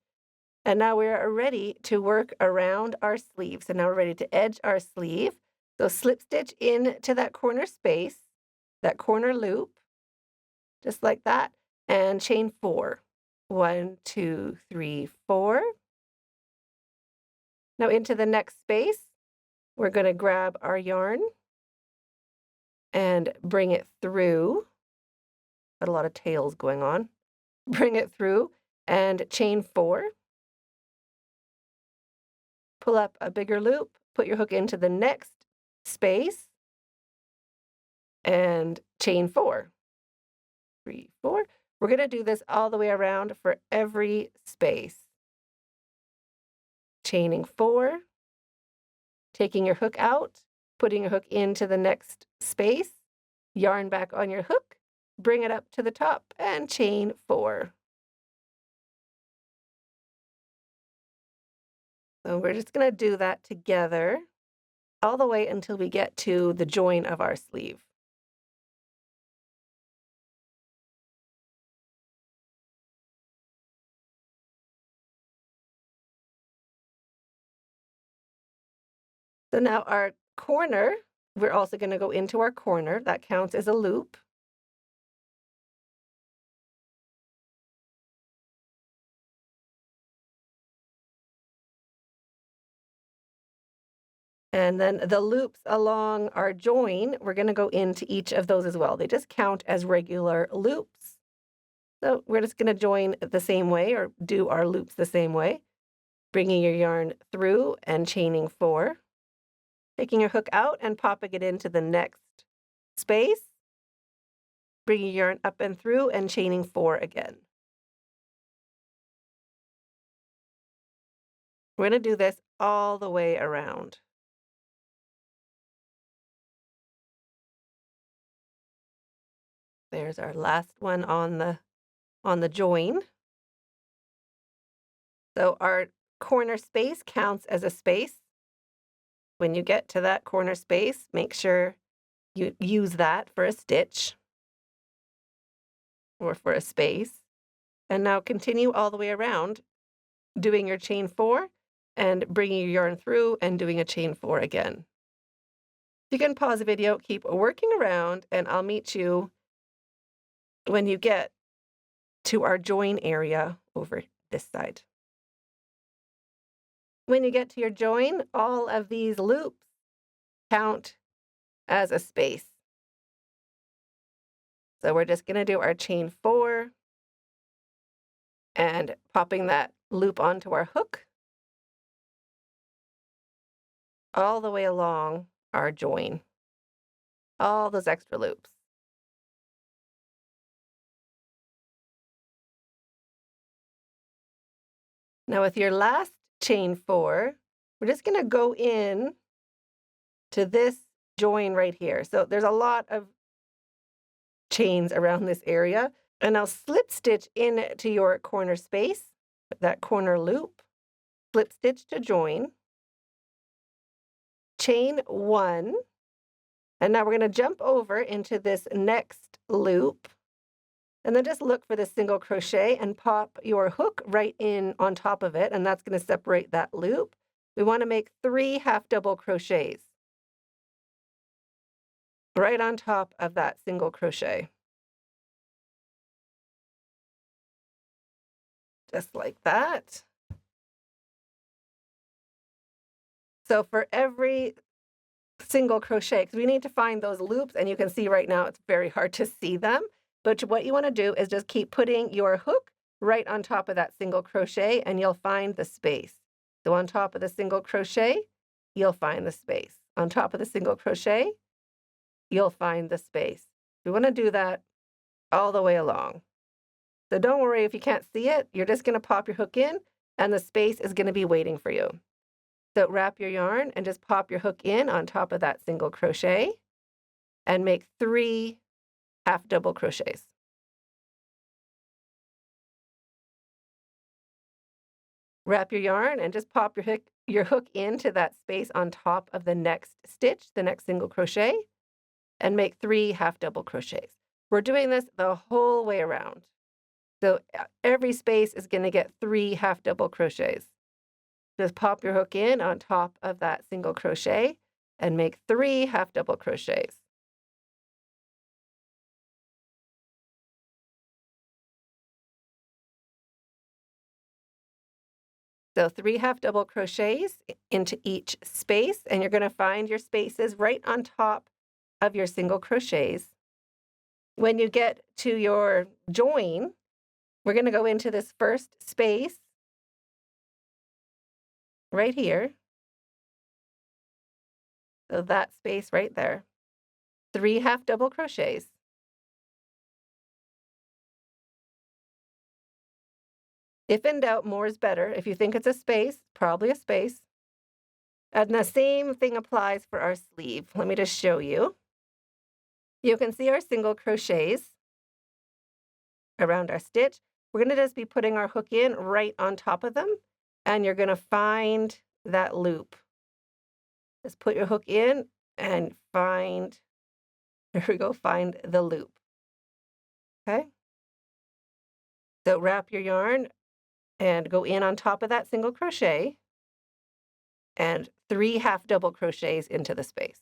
And now we're ready to work around our sleeve. So now we're ready to edge our sleeve. So slip stitch into that corner space, that corner loop, just like that, and chain 4. 1, 2, 3, 4. Now into the next space, we're going to grab our yarn and bring it through. Got a lot of tails going on. Bring it through and chain 4. Pull up a bigger loop, put your hook into the next space, and chain 4. 3, 4. We're going to do this all the way around for every space. Chaining 4, taking your hook out, putting your hook into the next space, yarn back on your hook, bring it up to the top, and chain 4. So we're just going to do that together all the way until we get to the join of our sleeve. So now our corner, we're also going to go into our corner. That counts as a loop. And then the loops along our join, we're going to go into each of those as well. They just count as regular loops. So we're just going to join the same way or do our loops the same way. Bringing your yarn through and chaining 4. Taking your hook out and popping it into the next space. Bringing your yarn up and through and chaining 4 again. We're going to do this all the way around. There's our last one on the join. So our corner space counts as a space. When you get to that corner space, make sure you use that for a stitch or for a space. And now continue all the way around, doing your chain 4 and bringing your yarn through and doing a chain 4 again. You can pause the video, keep working around, and I'll meet you when you get to our join area over this side. When you get to your join, all of these loops count as a space. So we're just going to do our chain 4 and popping that loop onto our hook all the way along our join, all those extra loops. Now with your last chain 4, we're just going to go in to this join right here. So there's a lot of chains around this area, and I'll slip stitch into your corner space, that corner loop, slip stitch to join, chain 1, and now we're going to jump over into this next loop. And then just look for the single crochet and pop your hook right in on top of it, and that's going to separate that loop. We want to make 3 half double crochets right on top of that single crochet. Just like that. So for every single crochet, because we need to find those loops, and you can see right now it's very hard to see them. But what you want to do is just keep putting your hook right on top of that single crochet and you'll find the space. So on top of the single crochet, you'll find the space. On top of the single crochet, you'll find the space. We want to do that all the way along. So don't worry if you can't see it. You're just going to pop your hook in and the space is going to be waiting for you. So wrap your yarn and just pop your hook in on top of that single crochet and make 3 half double crochets. Wrap your yarn and just pop your hook into that space on top of the next stitch, the next single crochet, and make 3 half double crochets. We're doing this the whole way around. So every space is going to get 3 half double crochets. Just pop your hook in on top of that single crochet and make 3 half double crochets. So 3 half double crochets into each space, and you're going to find your spaces right on top of your single crochets. When you get to your join, we're going to go into this first space right here. So that space right there. 3 half double crochets. If in doubt, more is better. If you think it's a space, probably a space. And the same thing applies for our sleeve. Let me just show you. You can see our single crochets around our stitch. We're going to just be putting our hook in right on top of them, and you're going to find that loop. Just put your hook in and find, there we go, find the loop. Okay? So wrap your yarn and go in on top of that single crochet and 3 half double crochets into the space.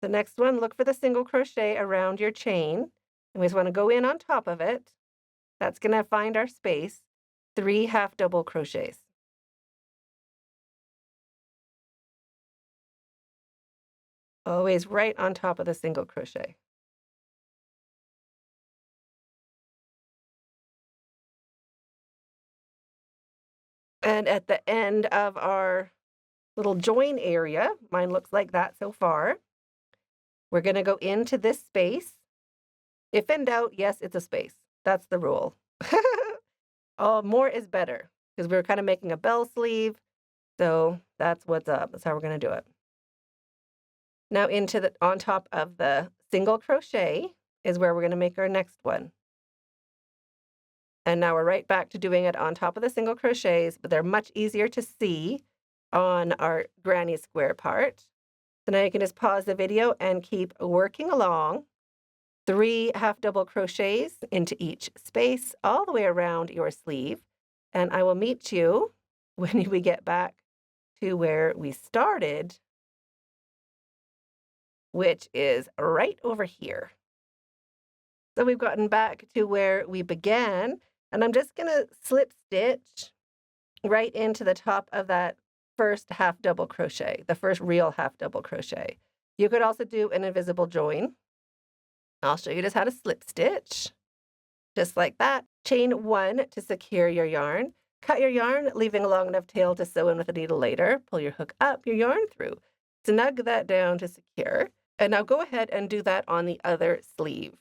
The next one, look for the single crochet around your chain. And we just want to go in on top of it. That's going to find our space. 3 half double crochets. Always right on top of the single crochet. And at the end of our little join area, mine looks like that so far, we're going to go into this space. If in doubt, yes, it's a space. That's the rule. Oh, more is better because we're kind of making a bell sleeve. So that's what's up. That's how we're going to do it. Now on top of the single crochet is where we're going to make our next one. And now we're right back to doing it on top of the single crochets, but they're much easier to see on our granny square part. So now you can just pause the video and keep working along. 3 half double crochets into each space all the way around your sleeve. And I will meet you when we get back to where we started, which is right over here. So we've gotten back to where we began, and I'm just going to slip stitch right into the top of that first half double crochet, the first real half double crochet. You could also do an invisible join. I'll show you just how to slip stitch, just like that. Chain 1 to secure your yarn. Cut your yarn, leaving a long enough tail to sew in with a needle later. Pull your hook up, your yarn through. Snug that down to secure. And now go ahead and do that on the other sleeve.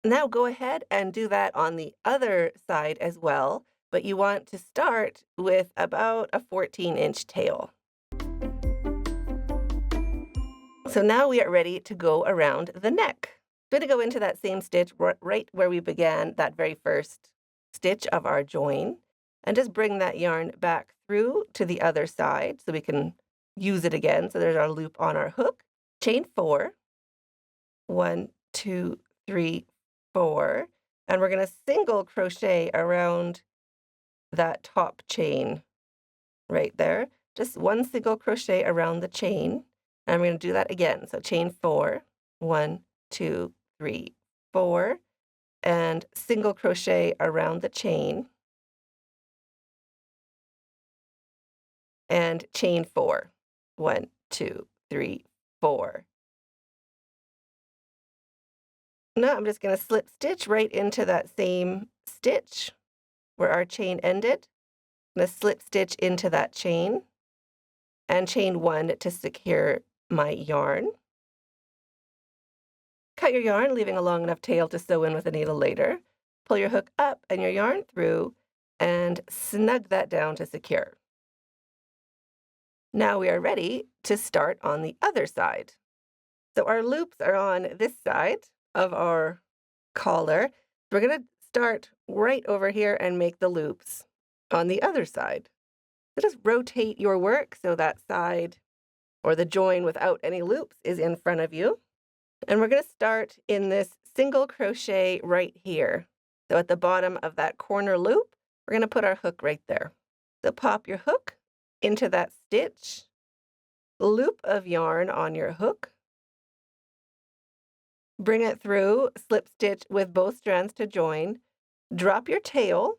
Now go ahead and do that on the other side as well, but you want to start with about a 14-inch tail. So now we are ready to go around the neck. I'm going to go into that same stitch right where we began that very first stitch of our join, and just bring that yarn back through to the other side so we can use it again. So there's our loop on our hook. Chain 4. 1, 2, 3, 4, and we're going to single crochet around that top chain right there. Just 1 single crochet around the chain, and we're going to do that again. So chain 4, 1, 2, 3, 4, and single crochet around the chain, and chain 4, 1, 2, 3, 4. Now I'm just going to slip stitch right into that same stitch where our chain ended. I'm going to slip stitch into that chain and chain 1 to secure my yarn. Cut your yarn, leaving a long enough tail to sew in with a needle later. Pull your hook up and your yarn through and snug that down to secure. Now we are ready to start on the other side. So our loops are on this side of our collar. We're going to start right over here and make the loops on the other side. So just rotate your work so that side or the join without any loops is in front of you. And we're going to start in this single crochet right here. So at the bottom of that corner loop, we're going to put our hook right there. So pop your hook into that stitch, loop of yarn on your hook, bring it through, slip stitch with both strands to join, drop your tail,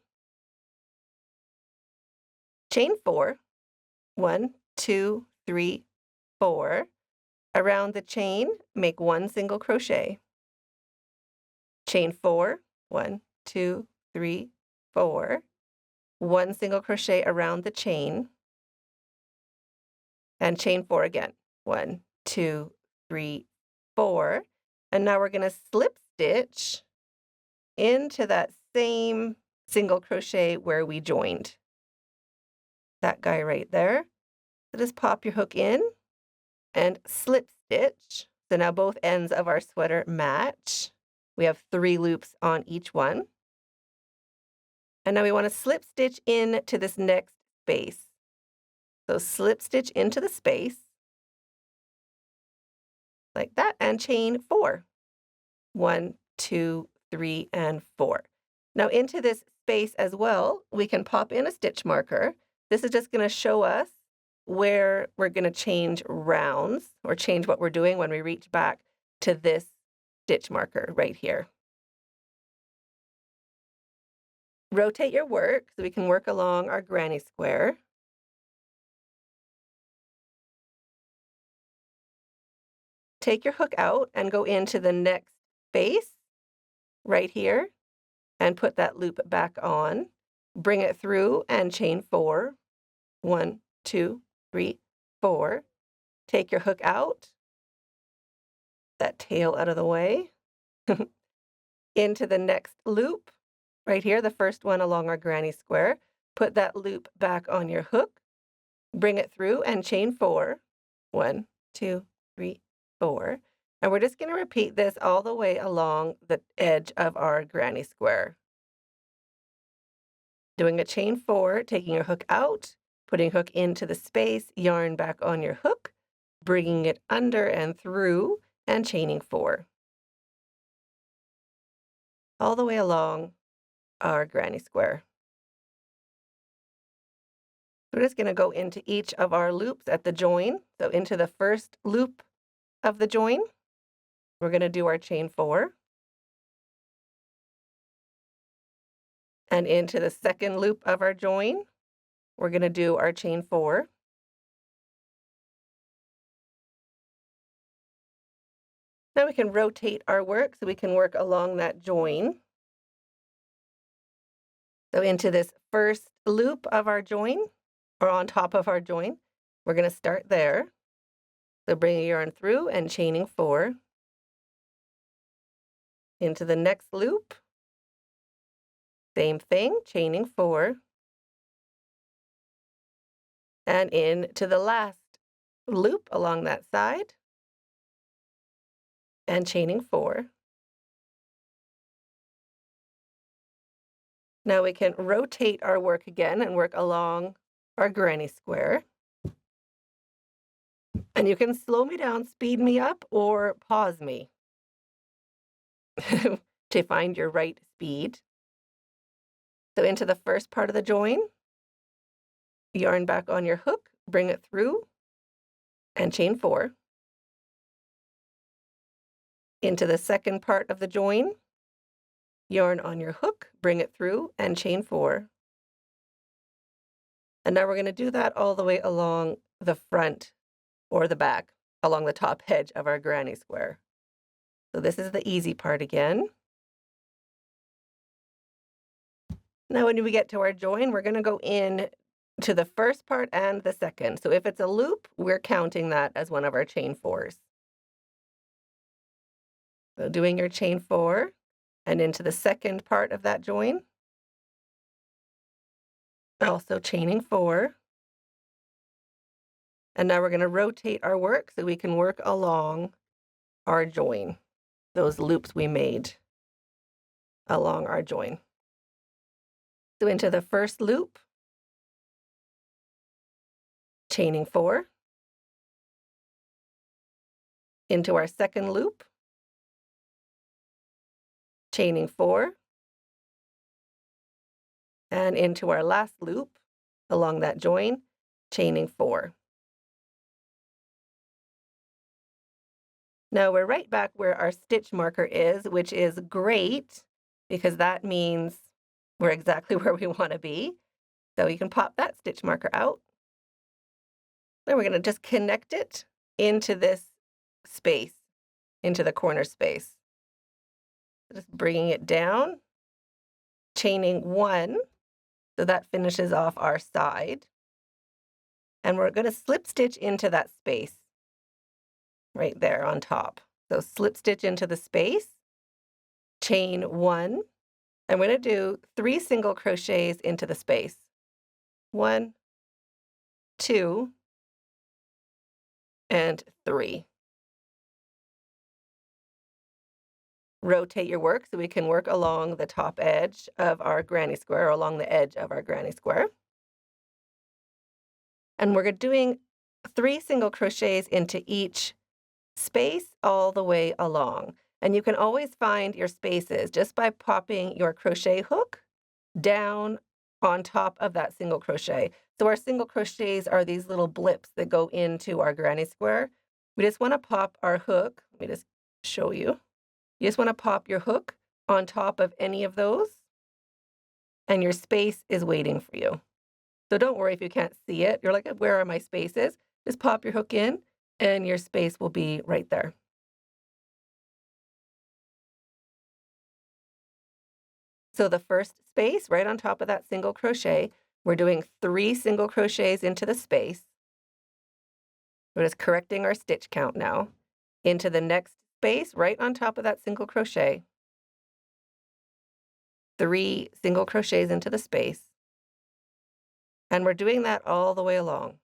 chain 4, 1, 2, 3, 4. Around the chain, make 1 single crochet. Chain 4, 1, 2, 3, 4. 1 single crochet around the chain. And chain 4 again. 1, 2, 3, 4. And now we're going to slip stitch into that same single crochet where we joined. That guy right there. So just pop your hook in and slip stitch. So now both ends of our sweater match. We have 3 loops on each one. And now we want to slip stitch into this next space. So slip stitch into the space like that and chain 4. 1, 2, 3, and 4. Now into this space as well, we can pop in a stitch marker. This is just going to show us where we're going to change rounds or change what we're doing when we reach back to this stitch marker right here. Rotate your work so we can work along our granny square. Take your hook out and go into the next space right here and put that loop back on. Bring it through and chain 4. 1, 2, 3, 4. Take your hook out, that tail out of the way, into the next loop right here, the first one along our granny square. Put that loop back on your hook, bring it through and chain 4. 1, 2, 3, 4. And we're just going to repeat this all the way along the edge of our granny square. Doing a chain 4, taking your hook out, putting hook into the space, yarn back on your hook, bringing it under and through, and chaining 4. All the way along our granny square. We're just going to go into each of our loops at the join. So into the first loop of the join, we're going to do our chain 4. And into the second loop of our join, we're going to do our chain 4. Now we can rotate our work so we can work along that join. So into this first loop of our join, or on top of our join, we're going to start there. So bring your yarn through and chaining 4. Into the next loop, same thing, chaining 4. And into the last loop along that side, and chaining 4. Now we can rotate our work again and work along our granny square. And you can slow me down, speed me up, or pause me to find your right speed. So into the first part of the join, yarn back on your hook, bring it through, and chain 4. Into the second part of the join, yarn on your hook, bring it through, and chain 4. And now we're going to do that all the way along the front or the back, along the top edge of our granny square. So this is the easy part again. Now when we get to our join, we're going to go in to the first part and the second. So if it's a loop, we're counting that as one of our chain fours. So doing your chain 4 and into the second part of that join, also chaining 4. And now we're going to rotate our work so we can work along our join, those loops we made along our join. So into the first loop, chaining 4, into our second loop, chaining 4, and into our last loop along that join, chaining 4. Now we're right back where our stitch marker is, which is great because that means we're exactly where we want to be. So you can pop that stitch marker out. Then we're going to just connect it into this space, into the corner space. Just bringing it down, chaining 1, so that finishes off our side. And we're going to slip stitch into that space right there on top. So slip stitch into the space, chain 1, and we're going to do 3 single crochets into the space. 1, 2, and 3. Rotate your work so we can work along the top edge of our granny square, or along the edge of our granny square. And we're doing 3 single crochets into each space all the way along. And you can always find your spaces just by popping your crochet hook down on top of that single crochet. So our single crochets are these little blips that go into our granny square. We just want to pop our hook. Let me just show you. You just want to pop your hook on top of any of those, and your space is waiting for you. So don't worry if you can't see it. You're like, where are my spaces? Just pop your hook in, and your space will be right there. So the first space, right on top of that single crochet, we're doing 3 single crochets into the space. We're just correcting our stitch count now. Into the next space, right on top of that single crochet, 3 single crochets into the space. And we're doing that all the way along.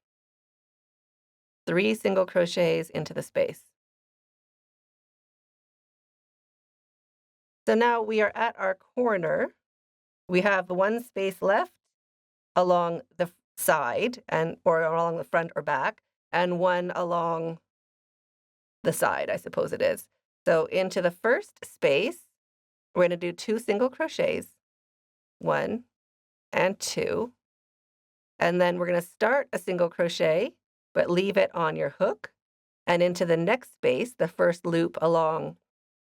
3 single crochets into the space. So now we are at our corner. We have 1 space left along the side, or along the front or back, and 1 along the side, I suppose it is. So into the first space, we're going to do 2 single crochets, 1 and 2. And then we're going to start a single crochet, but leave it on your hook. And into the next space, the first loop along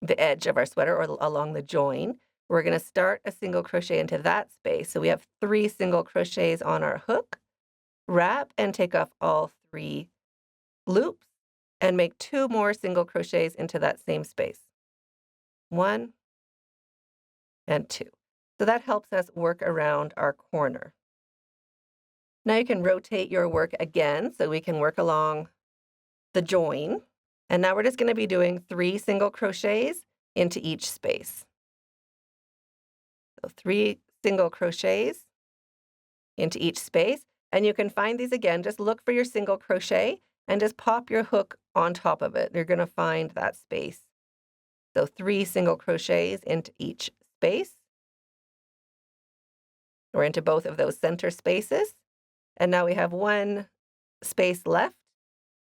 the edge of our sweater or along the join, we're going to start a single crochet into that space. So we have 3 single crochets on our hook, wrap and take off all 3 loops, and make 2 more single crochets into that same space. 1 and 2. So that helps us work around our corner. Now you can rotate your work again so we can work along the join. And now we're just going to be doing 3 single crochets into each space. So 3 single crochets into each space. And you can find these again. Just look for your single crochet and just pop your hook on top of it. You're going to find that space. So 3 single crochets into each space, or into both of those center spaces. And now we have 1 space left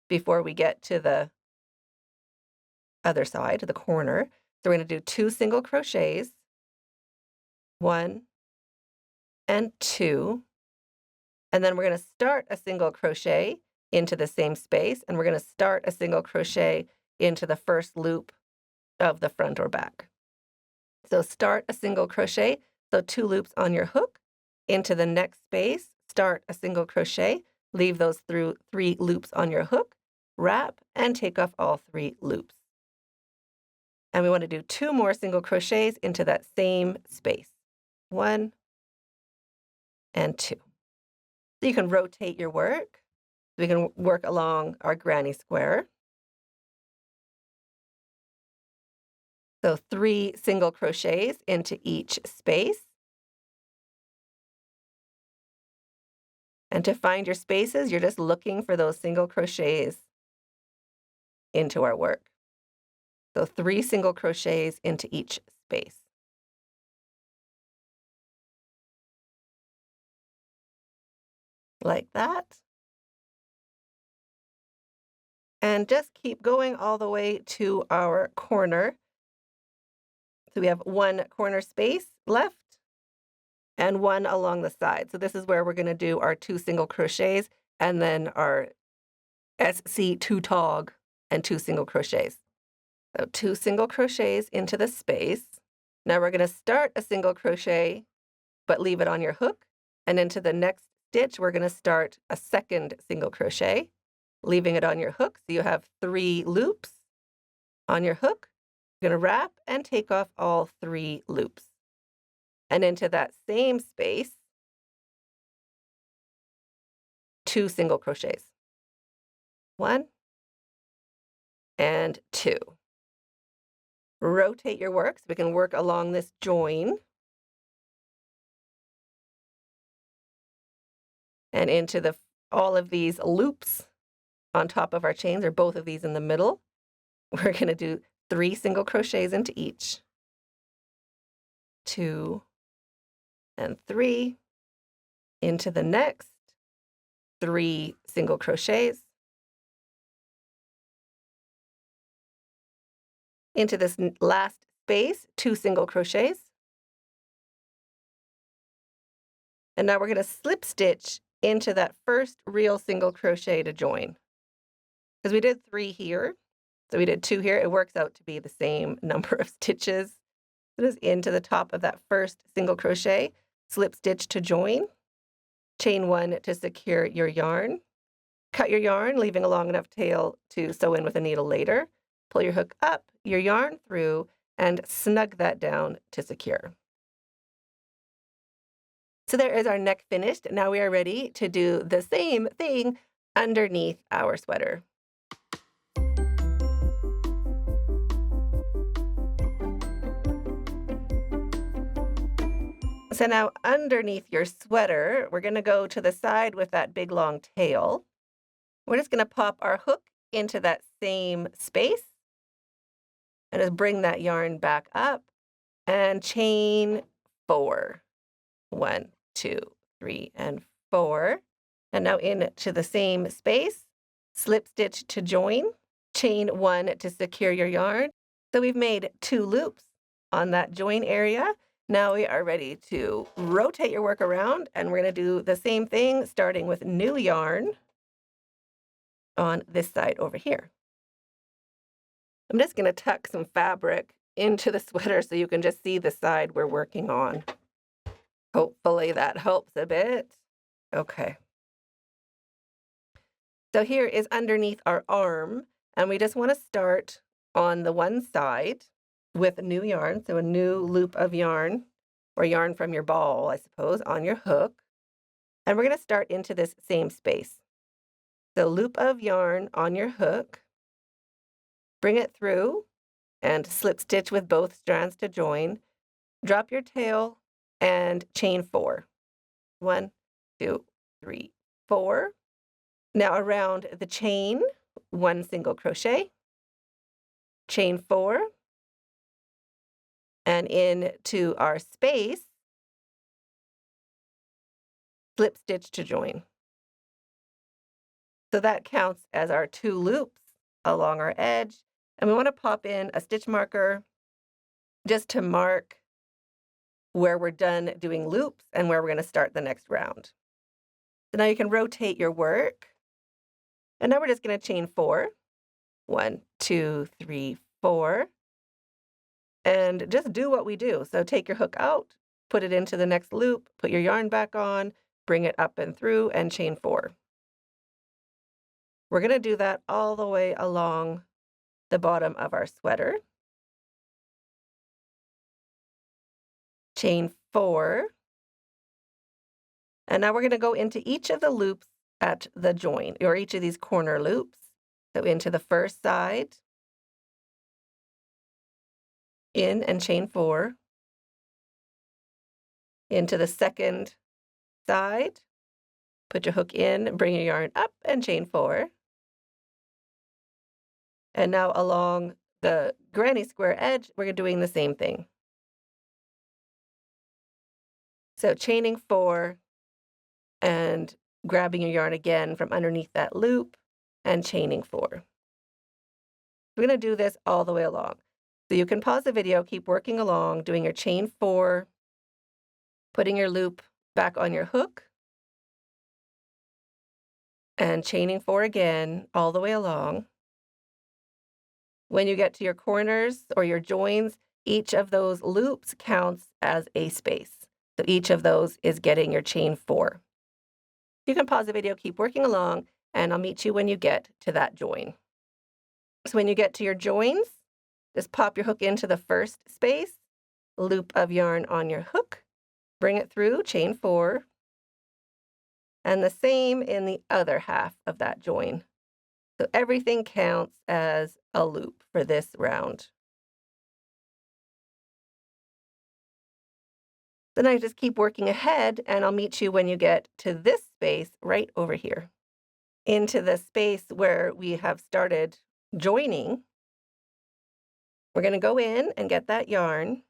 before we get to the other side, to the corner. So we're going to do 2 single crochets, 1 and 2. And then we're going to start a single crochet into the same space, and we're going to start a single crochet into the first loop of the front or back. So start a single crochet, so 2 loops on your hook, into the next space, start a single crochet, leave those through 3 loops on your hook, wrap, and take off all 3 loops. And we want to do 2 more single crochets into that same space. 1 and 2. So you can rotate your work. We can work along our granny square. So 3 single crochets into each space. And to find your spaces, you're just looking for those single crochets into our work. So 3 single crochets into each space. Like that. And just keep going all the way to our corner. So we have 1 corner space left and 1 along the side. So this is where we're going to do our 2 single crochets and then our SC2 tog and 2 single crochets. So 2 single crochets into the space. Now we're going to start a single crochet, but leave it on your hook. And into the next stitch, we're going to start a second single crochet, leaving it on your hook. So you have 3 loops on your hook. You're going to wrap and take off all 3 loops. And into that same space, 2 single crochets. 1 and 2. Rotate your work so we can work along this join. And into all of these loops on top of our chains, or both of these in the middle, we're going to do 3 single crochets into each. 2 and 3. Into the next, 3 single crochets. Into this last space, 2 single crochets. And now we're going to slip stitch into that first real single crochet to join. Because we did 3 here, so we did 2 here. It works out to be the same number of stitches. It is into the top of that first single crochet, slip stitch to join, chain 1 to secure your yarn. Cut your yarn, leaving a long enough tail to sew in with a needle later. Pull your hook up, your yarn through, and snug that down to secure. So there is our neck finished. Now we are ready to do the same thing underneath our sweater. So now underneath your sweater, we're going to go to the side with that big long tail. We're just going to pop our hook into that same space and just bring that yarn back up and chain 4. 1, 2, 3, and 4. And now into the same space, slip stitch to join, chain 1 to secure your yarn. So we've made 2 loops on that join area. Now we are ready to rotate your work around, and we're going to do the same thing, starting with new yarn on this side over here. I'm just going to tuck some fabric into the sweater so you can just see the side we're working on. Hopefully that helps a bit. Okay. So here is underneath our arm, and we just want to start on the one side with new yarn, so a new loop of yarn, or yarn from your ball, I suppose, on your hook. And we're going to start into this same space. So loop of yarn on your hook, bring it through, and slip stitch with both strands to join. Drop your tail and chain 4. 1, 2, 3, 4. Now around the chain, 1 single crochet, chain 4, and into our space, slip stitch to join. So that counts as our 2 loops along our edge, and we want to pop in a stitch marker just to mark where we're done doing loops and where we're going to start the next round. So now you can rotate your work. And now we're just going to chain 4. 1, 2, 3, 4. And just do what we do. So take your hook out, put it into the next loop, put your yarn back on, bring it up and through, and chain 4. We're going to do that all the way along the bottom of our sweater. Chain 4, And now we're going to go into each of the loops at the join, or each of these corner loops. So into the first side, in and chain 4, into the second side, put your hook in, bring your yarn up and chain 4. And now along the granny square edge, we're doing the same thing. So chaining 4 and grabbing your yarn again from underneath that loop and chaining 4. We're going to do this all the way along. So you can pause the video, keep working along, doing your chain 4, putting your loop back on your hook, and chaining 4 again all the way along. When you get to your corners or your joins, each of those loops counts as a space. So each of those is getting your chain 4. You can pause the video, keep working along, and I'll meet you when you get to that join. So when you get to your joins, just pop your hook into the first space, loop of yarn on your hook, bring it through, chain 4, and the same in the other half of that join. So everything counts as a loop for this round. Then I just keep working ahead, and I'll meet you when you get to this space right over here. Into the space where we have started joining, we're going to go in and get that yarn,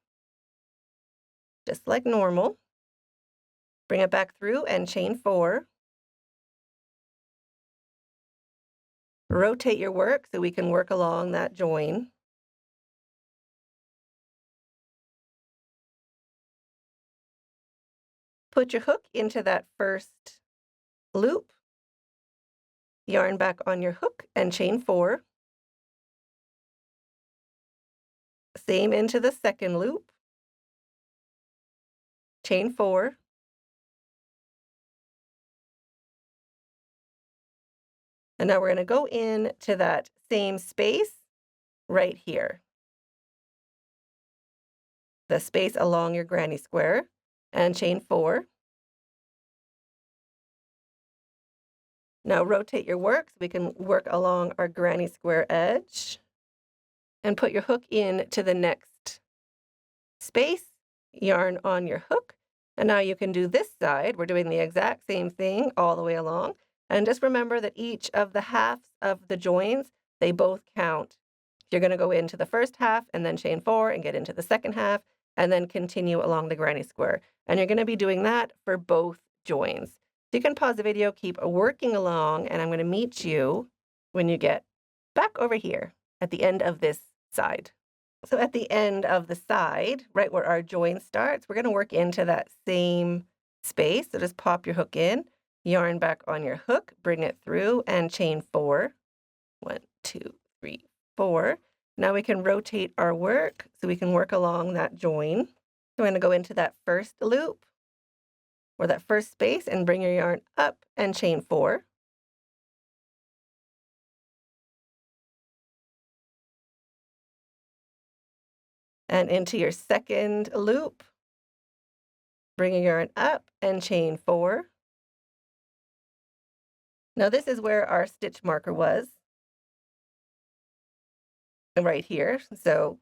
just like normal. Bring it back through and chain 4. Rotate your work so we can work along that join. Put your hook into that first loop, yarn back on your hook and chain 4. Same into the second loop, chain 4. And now we're going to go in to that same space right here. The space along your granny square, and chain 4. Now rotate your work so we can work along our granny square edge, and put your hook in to the next space, yarn on your hook. And now you can do this side. We're doing the exact same thing all the way along. And just remember that each of the halves of the joins, they both count. You're going to go into the first half and then chain 4 and get into the second half, and then continue along the granny square. And you're going to be doing that for both joins. So you can pause the video, keep working along, and I'm going to meet you when you get back over here at the end of this side. So at the end of the side, right where our join starts, we're going to work into that same space. So just pop your hook in, yarn back on your hook, bring it through, and chain 4. 1, 2, 3, 4. Now we can rotate our work so we can work along that join. So we're going to go into that first loop, or that first space, and bring your yarn up and chain 4. And into your second loop, bring your yarn up and chain 4. Now this is where our stitch marker was, right here. So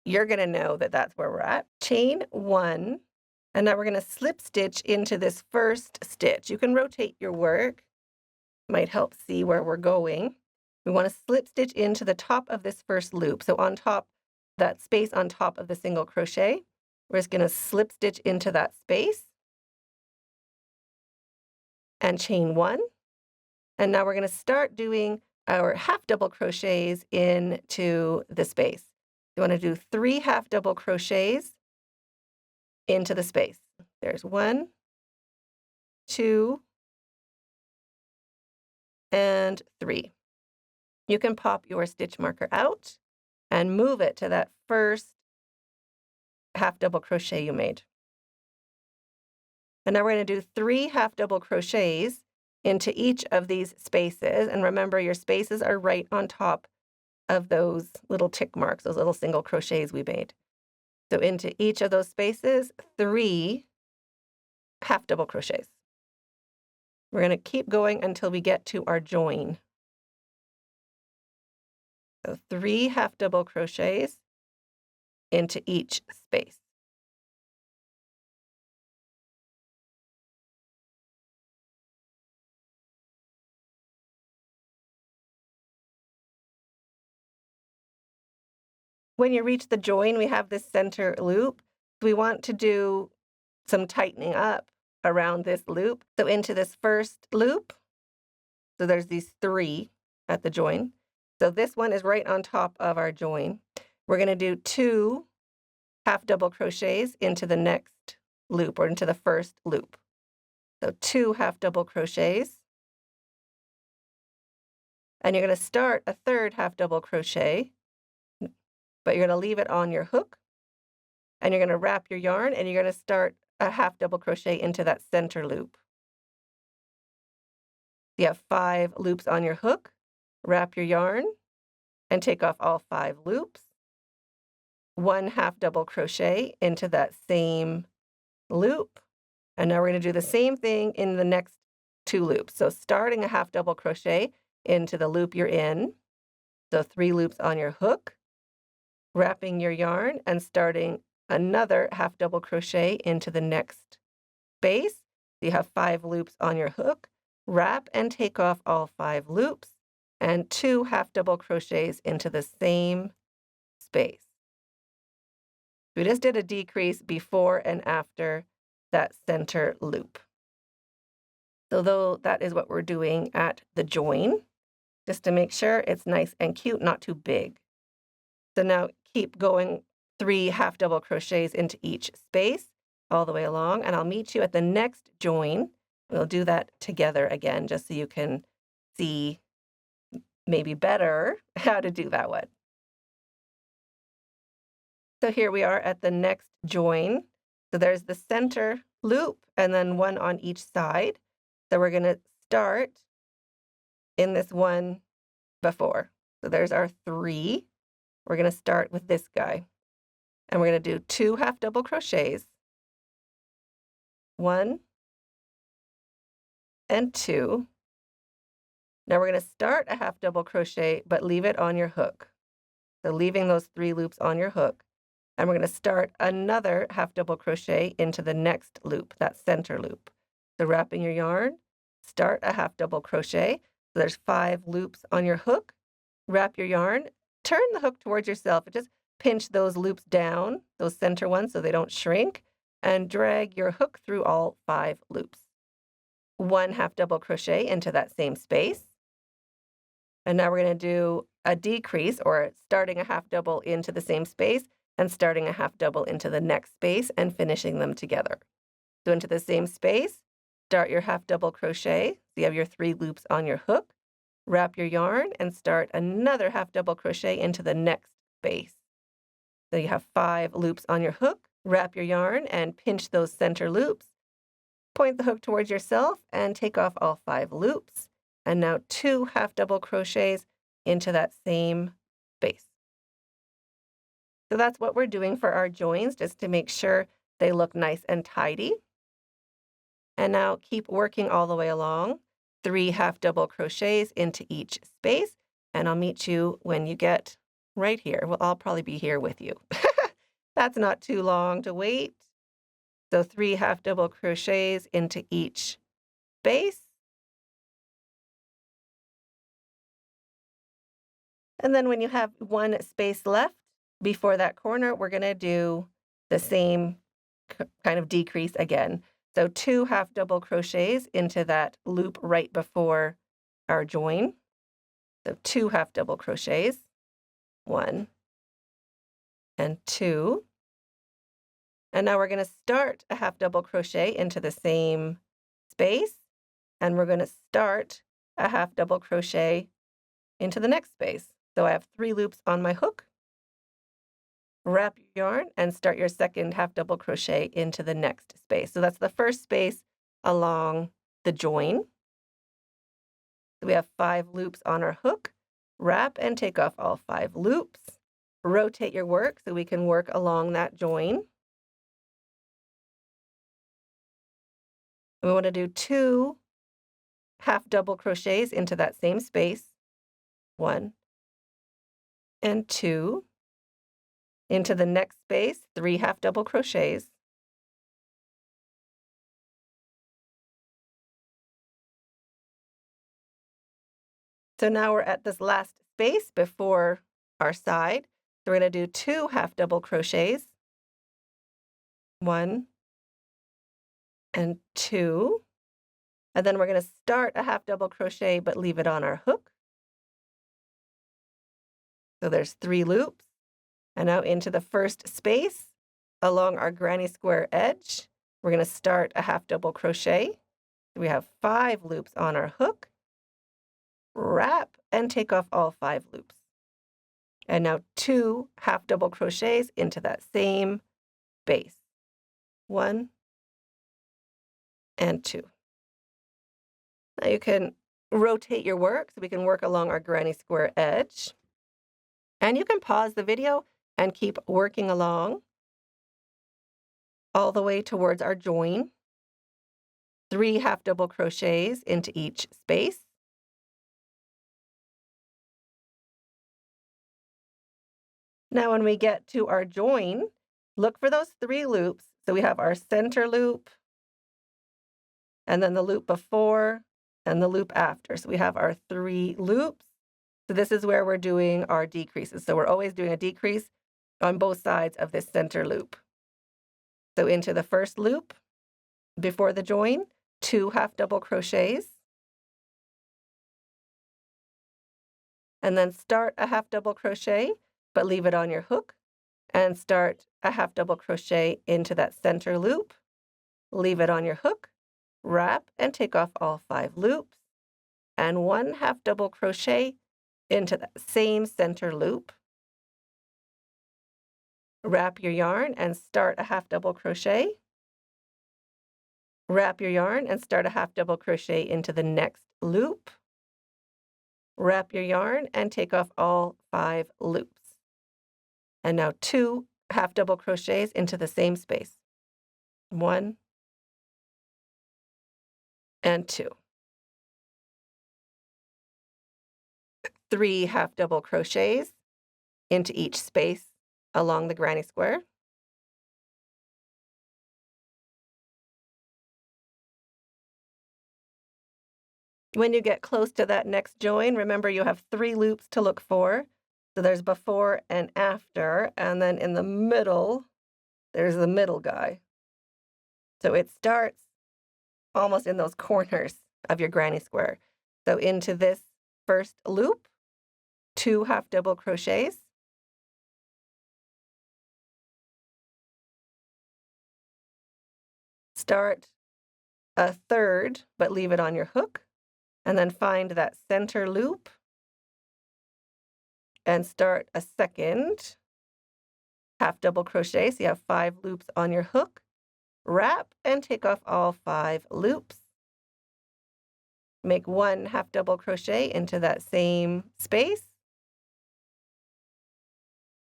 you're going to know that that's where we're at. Chain 1, and now we're going to slip stitch into this first stitch. You can rotate your work, might help see where we're going. We want to slip stitch into the top of this first loop. So on top, that space on top of the single crochet, we're just going to slip stitch into that space and chain 1. And now we're going to start doing our half double crochets into the space. You want to do 3 half double crochets into the space. There's 1, 2, and 3. You can pop your stitch marker out and move it to that first half double crochet you made. And now we're going to do 3 half double crochets into each of these spaces. And remember, your spaces are right on top of those little tick marks, those little single crochets we made. So into each of those spaces, 3 half double crochets. We're going to keep going until we get to our join. So 3 half double crochets into each space. When you reach the join, we have this center loop. We want to do some tightening up around this loop. So into this first loop, so there's these 3 at the join. So this one is right on top of our join. We're going to do 2 half double crochets into the next loop, or into the first loop. So 2 half double crochets. And you're going to start a 3rd half double crochet, but you're going to leave it on your hook. And you're going to wrap your yarn, and you're going to start a half double crochet into that center loop. You have 5 loops on your hook. Wrap your yarn and take off all 5 loops. 1 half double crochet into that same loop. And now we're going to do the same thing in the next 2 loops. So starting a half double crochet into the loop you're in. So 3 loops on your hook. Wrapping your yarn and starting another half double crochet into the next space. So you have 5 loops on your hook. Wrap and take off all 5 loops, and 2 half double crochets into the same space. We just did a decrease before and after that center loop. So though that is what we're doing at the join, just to make sure it's nice and cute, not too big. So now keep going 3 half double crochets into each space all the way along, and I'll meet you at the next join. We'll do that together again, just so you can see maybe better how to do that one. So here we are at the next join. So there's the center loop and then 1 on each side. So we're going to start in this one before. So there's our 3. We're going to start with this guy. And we're going to do 2 half double crochets. 1 and 2. Now we're going to start a half double crochet, but leave it on your hook. So leaving those 3 loops on your hook. And we're going to start another half double crochet into the next loop, that center loop. So wrapping your yarn, start a half double crochet. So there's 5 loops on your hook. Wrap your yarn, turn the hook towards yourself, and just pinch those loops down, those center ones, so they don't shrink, and drag your hook through all 5 loops. 1 half double crochet into that same space. And now we're going to do a decrease, or starting a half double into the same space and starting a half double into the next space and finishing them together. So into the same space, start your half double crochet. So you have your 3 loops on your hook. Wrap your yarn and start another half double crochet into the next space. So you have 5 loops on your hook. Wrap your yarn and pinch those center loops. Point the hook towards yourself and take off all 5 loops. And now 2 half double crochets into that same space. So that's what we're doing for our joins, just to make sure they look nice and tidy. And now keep working all the way along. 3 half double crochets into each space. And I'll meet you when you get right here. Well, I'll probably be here with you. That's not too long to wait. So 3 half double crochets into each space. And then when you have 1 space left before that corner, we're going to do the same kind of decrease again. So 2 half double crochets into that loop right before our join. So 2 half double crochets, 1 and 2. And now we're going to start a half double crochet into the same space, and we're going to start a half double crochet into the next space. So I have 3 loops on my hook. Wrap your yarn and start your second half double crochet into the next space. So that's the first space along the join. So we have 5 loops on our hook. Wrap and take off all 5 loops. Rotate your work so we can work along that join. We want to do 2 half double crochets into that same space. 1 and 2. Into the next space, 3 half double crochets. So now we're at this last space before our side. So we're going to do 2 half double crochets. 1 and 2. And then we're going to start a half double crochet but leave it on our hook. So there's 3 loops. And now into the first space along our granny square edge, we're going to start a half double crochet. We have 5 loops on our hook. Wrap and take off all 5 loops. And now 2 half double crochets into that same space. 1 and 2. Now you can rotate your work so we can work along our granny square edge. And you can pause the video and keep working along all the way towards our join. 3 half double crochets into each space. Now when we get to our join, look for those 3 loops. So we have our center loop, and then the loop before, and the loop after. So we have our 3 loops. So this is where we're doing our decreases. So we're always doing a decrease on both sides of this center loop. So into the first loop before the join, 2 half double crochets. And then start a half double crochet, but leave it on your hook, and start a half double crochet into that center loop. Leave it on your hook, wrap and take off all 5 loops, and 1 half double crochet into that same center loop. Wrap your yarn and start a half double crochet. Wrap your yarn and start a half double crochet into the next loop. Wrap your yarn and take off all 5 loops. And now 2 half double crochets into the same space. 1 and 2. 3 half double crochets into each space along the granny square. When you get close to that next join, remember you have 3 loops to look for. So there's before and after, and then in the middle, there's the middle guy. So it starts almost in those corners of your granny square. So into this first loop, 2 half double crochets. Start a third, but leave it on your hook, and then find that center loop and start a second half double crochet. So you have 5 loops on your hook. Wrap and take off all 5 loops. Make 1 half double crochet into that same space.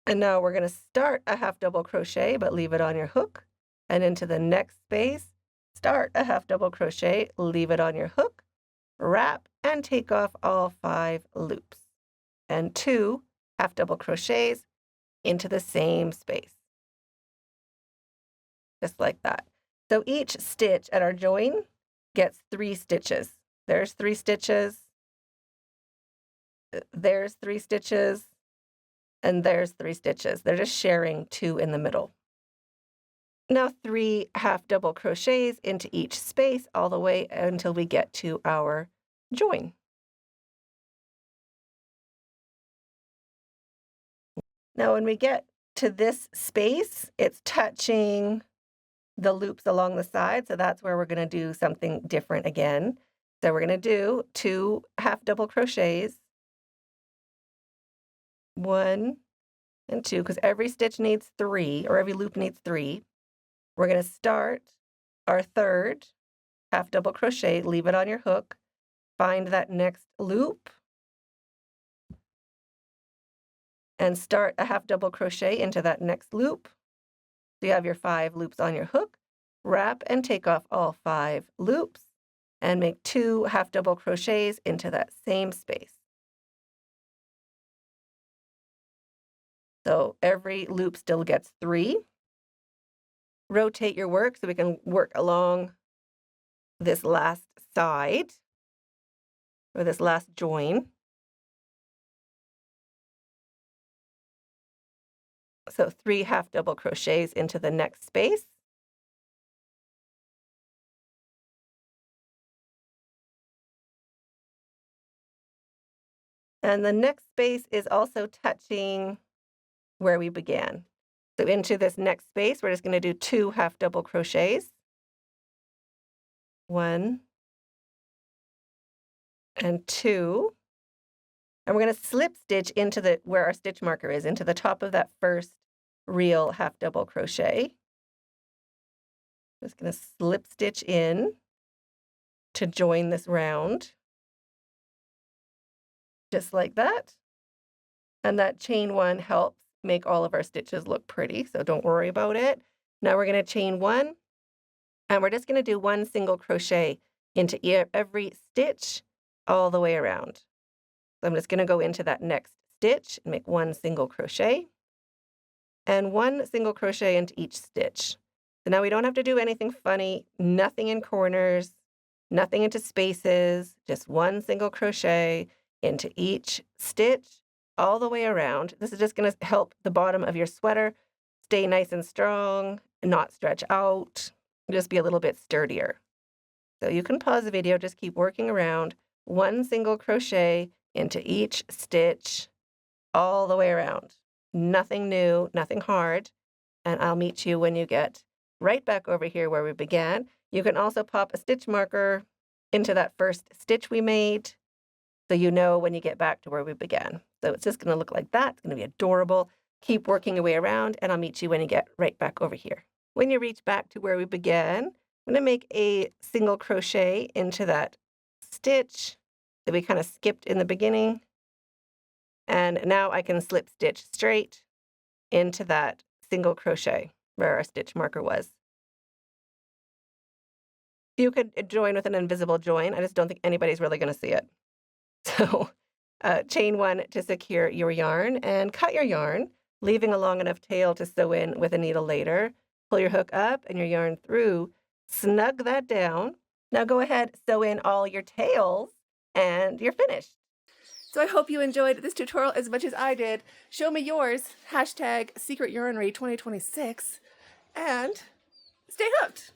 And now we're going to start a half double crochet, but leave it on your hook. And into the next space, start a half double crochet, leave it on your hook, wrap and take off all 5 loops. And 2 half double crochets into the same space. Just like that. So each stitch at our join gets 3 stitches. There's 3 stitches, there's 3 stitches, and there's 3 stitches. They're just sharing 2 in the middle. Now 3 half double crochets into each space all the way until we get to our join. Now when we get to this space, it's touching the loops along the side, so that's where we're going to do something different again. So we're going to do 2 half double crochets, 1 and 2, because every stitch needs 3, or every loop needs 3. We're going to start our third half double crochet, leave it on your hook, find that next loop, and start a half double crochet into that next loop. So you have your 5 loops on your hook, wrap and take off all 5 loops, and make 2 half double crochets into that same space. So every loop still gets 3. Rotate your work so we can work along this last side, or this last join. So 3 half double crochets into the next space. And the next space is also touching where we began. So into this next space, we're just going to do 2 half double crochets. 1 and 2. And we're going to slip stitch into where our stitch marker is, into the top of that first real half double crochet. Just going to slip stitch in to join this round, just like that. And that chain 1 helps make all of our stitches look pretty, so don't worry about it. Now we're going to chain 1, and we're just going to do 1 single crochet into every stitch all the way around. So I'm just going to go into that next stitch and make 1 single crochet, and 1 single crochet into each stitch. So now we don't have to do anything funny, nothing in corners, nothing into spaces, just 1 single crochet into each stitch all the way around. This is just going to help the bottom of your sweater stay nice and strong, not stretch out, just be a little bit sturdier. So you can pause the video, just keep working around, 1 single crochet into each stitch all the way around. Nothing new, nothing hard, and I'll meet you when you get right back over here where we began. You can also pop a stitch marker into that first stitch we made, so you know when you get back to where we began. So it's just going to look like that. It's going to be adorable. Keep working your way around, and I'll meet you when you get right back over here. When you reach back to where we began, I'm going to make a single crochet into that stitch that we kind of skipped in the beginning. And now I can slip stitch straight into that single crochet where our stitch marker was. You could join with an invisible join. I just don't think anybody's really going to see it. So chain 1 to secure your yarn and cut your yarn, leaving a long enough tail to sew in with a needle later. Pull your hook up and your yarn through. Snug that down. Now go ahead, sew in all your tails, and you're finished. So I hope you enjoyed this tutorial as much as I did. Show me yours, #SecretYarnery2026, and stay hooked.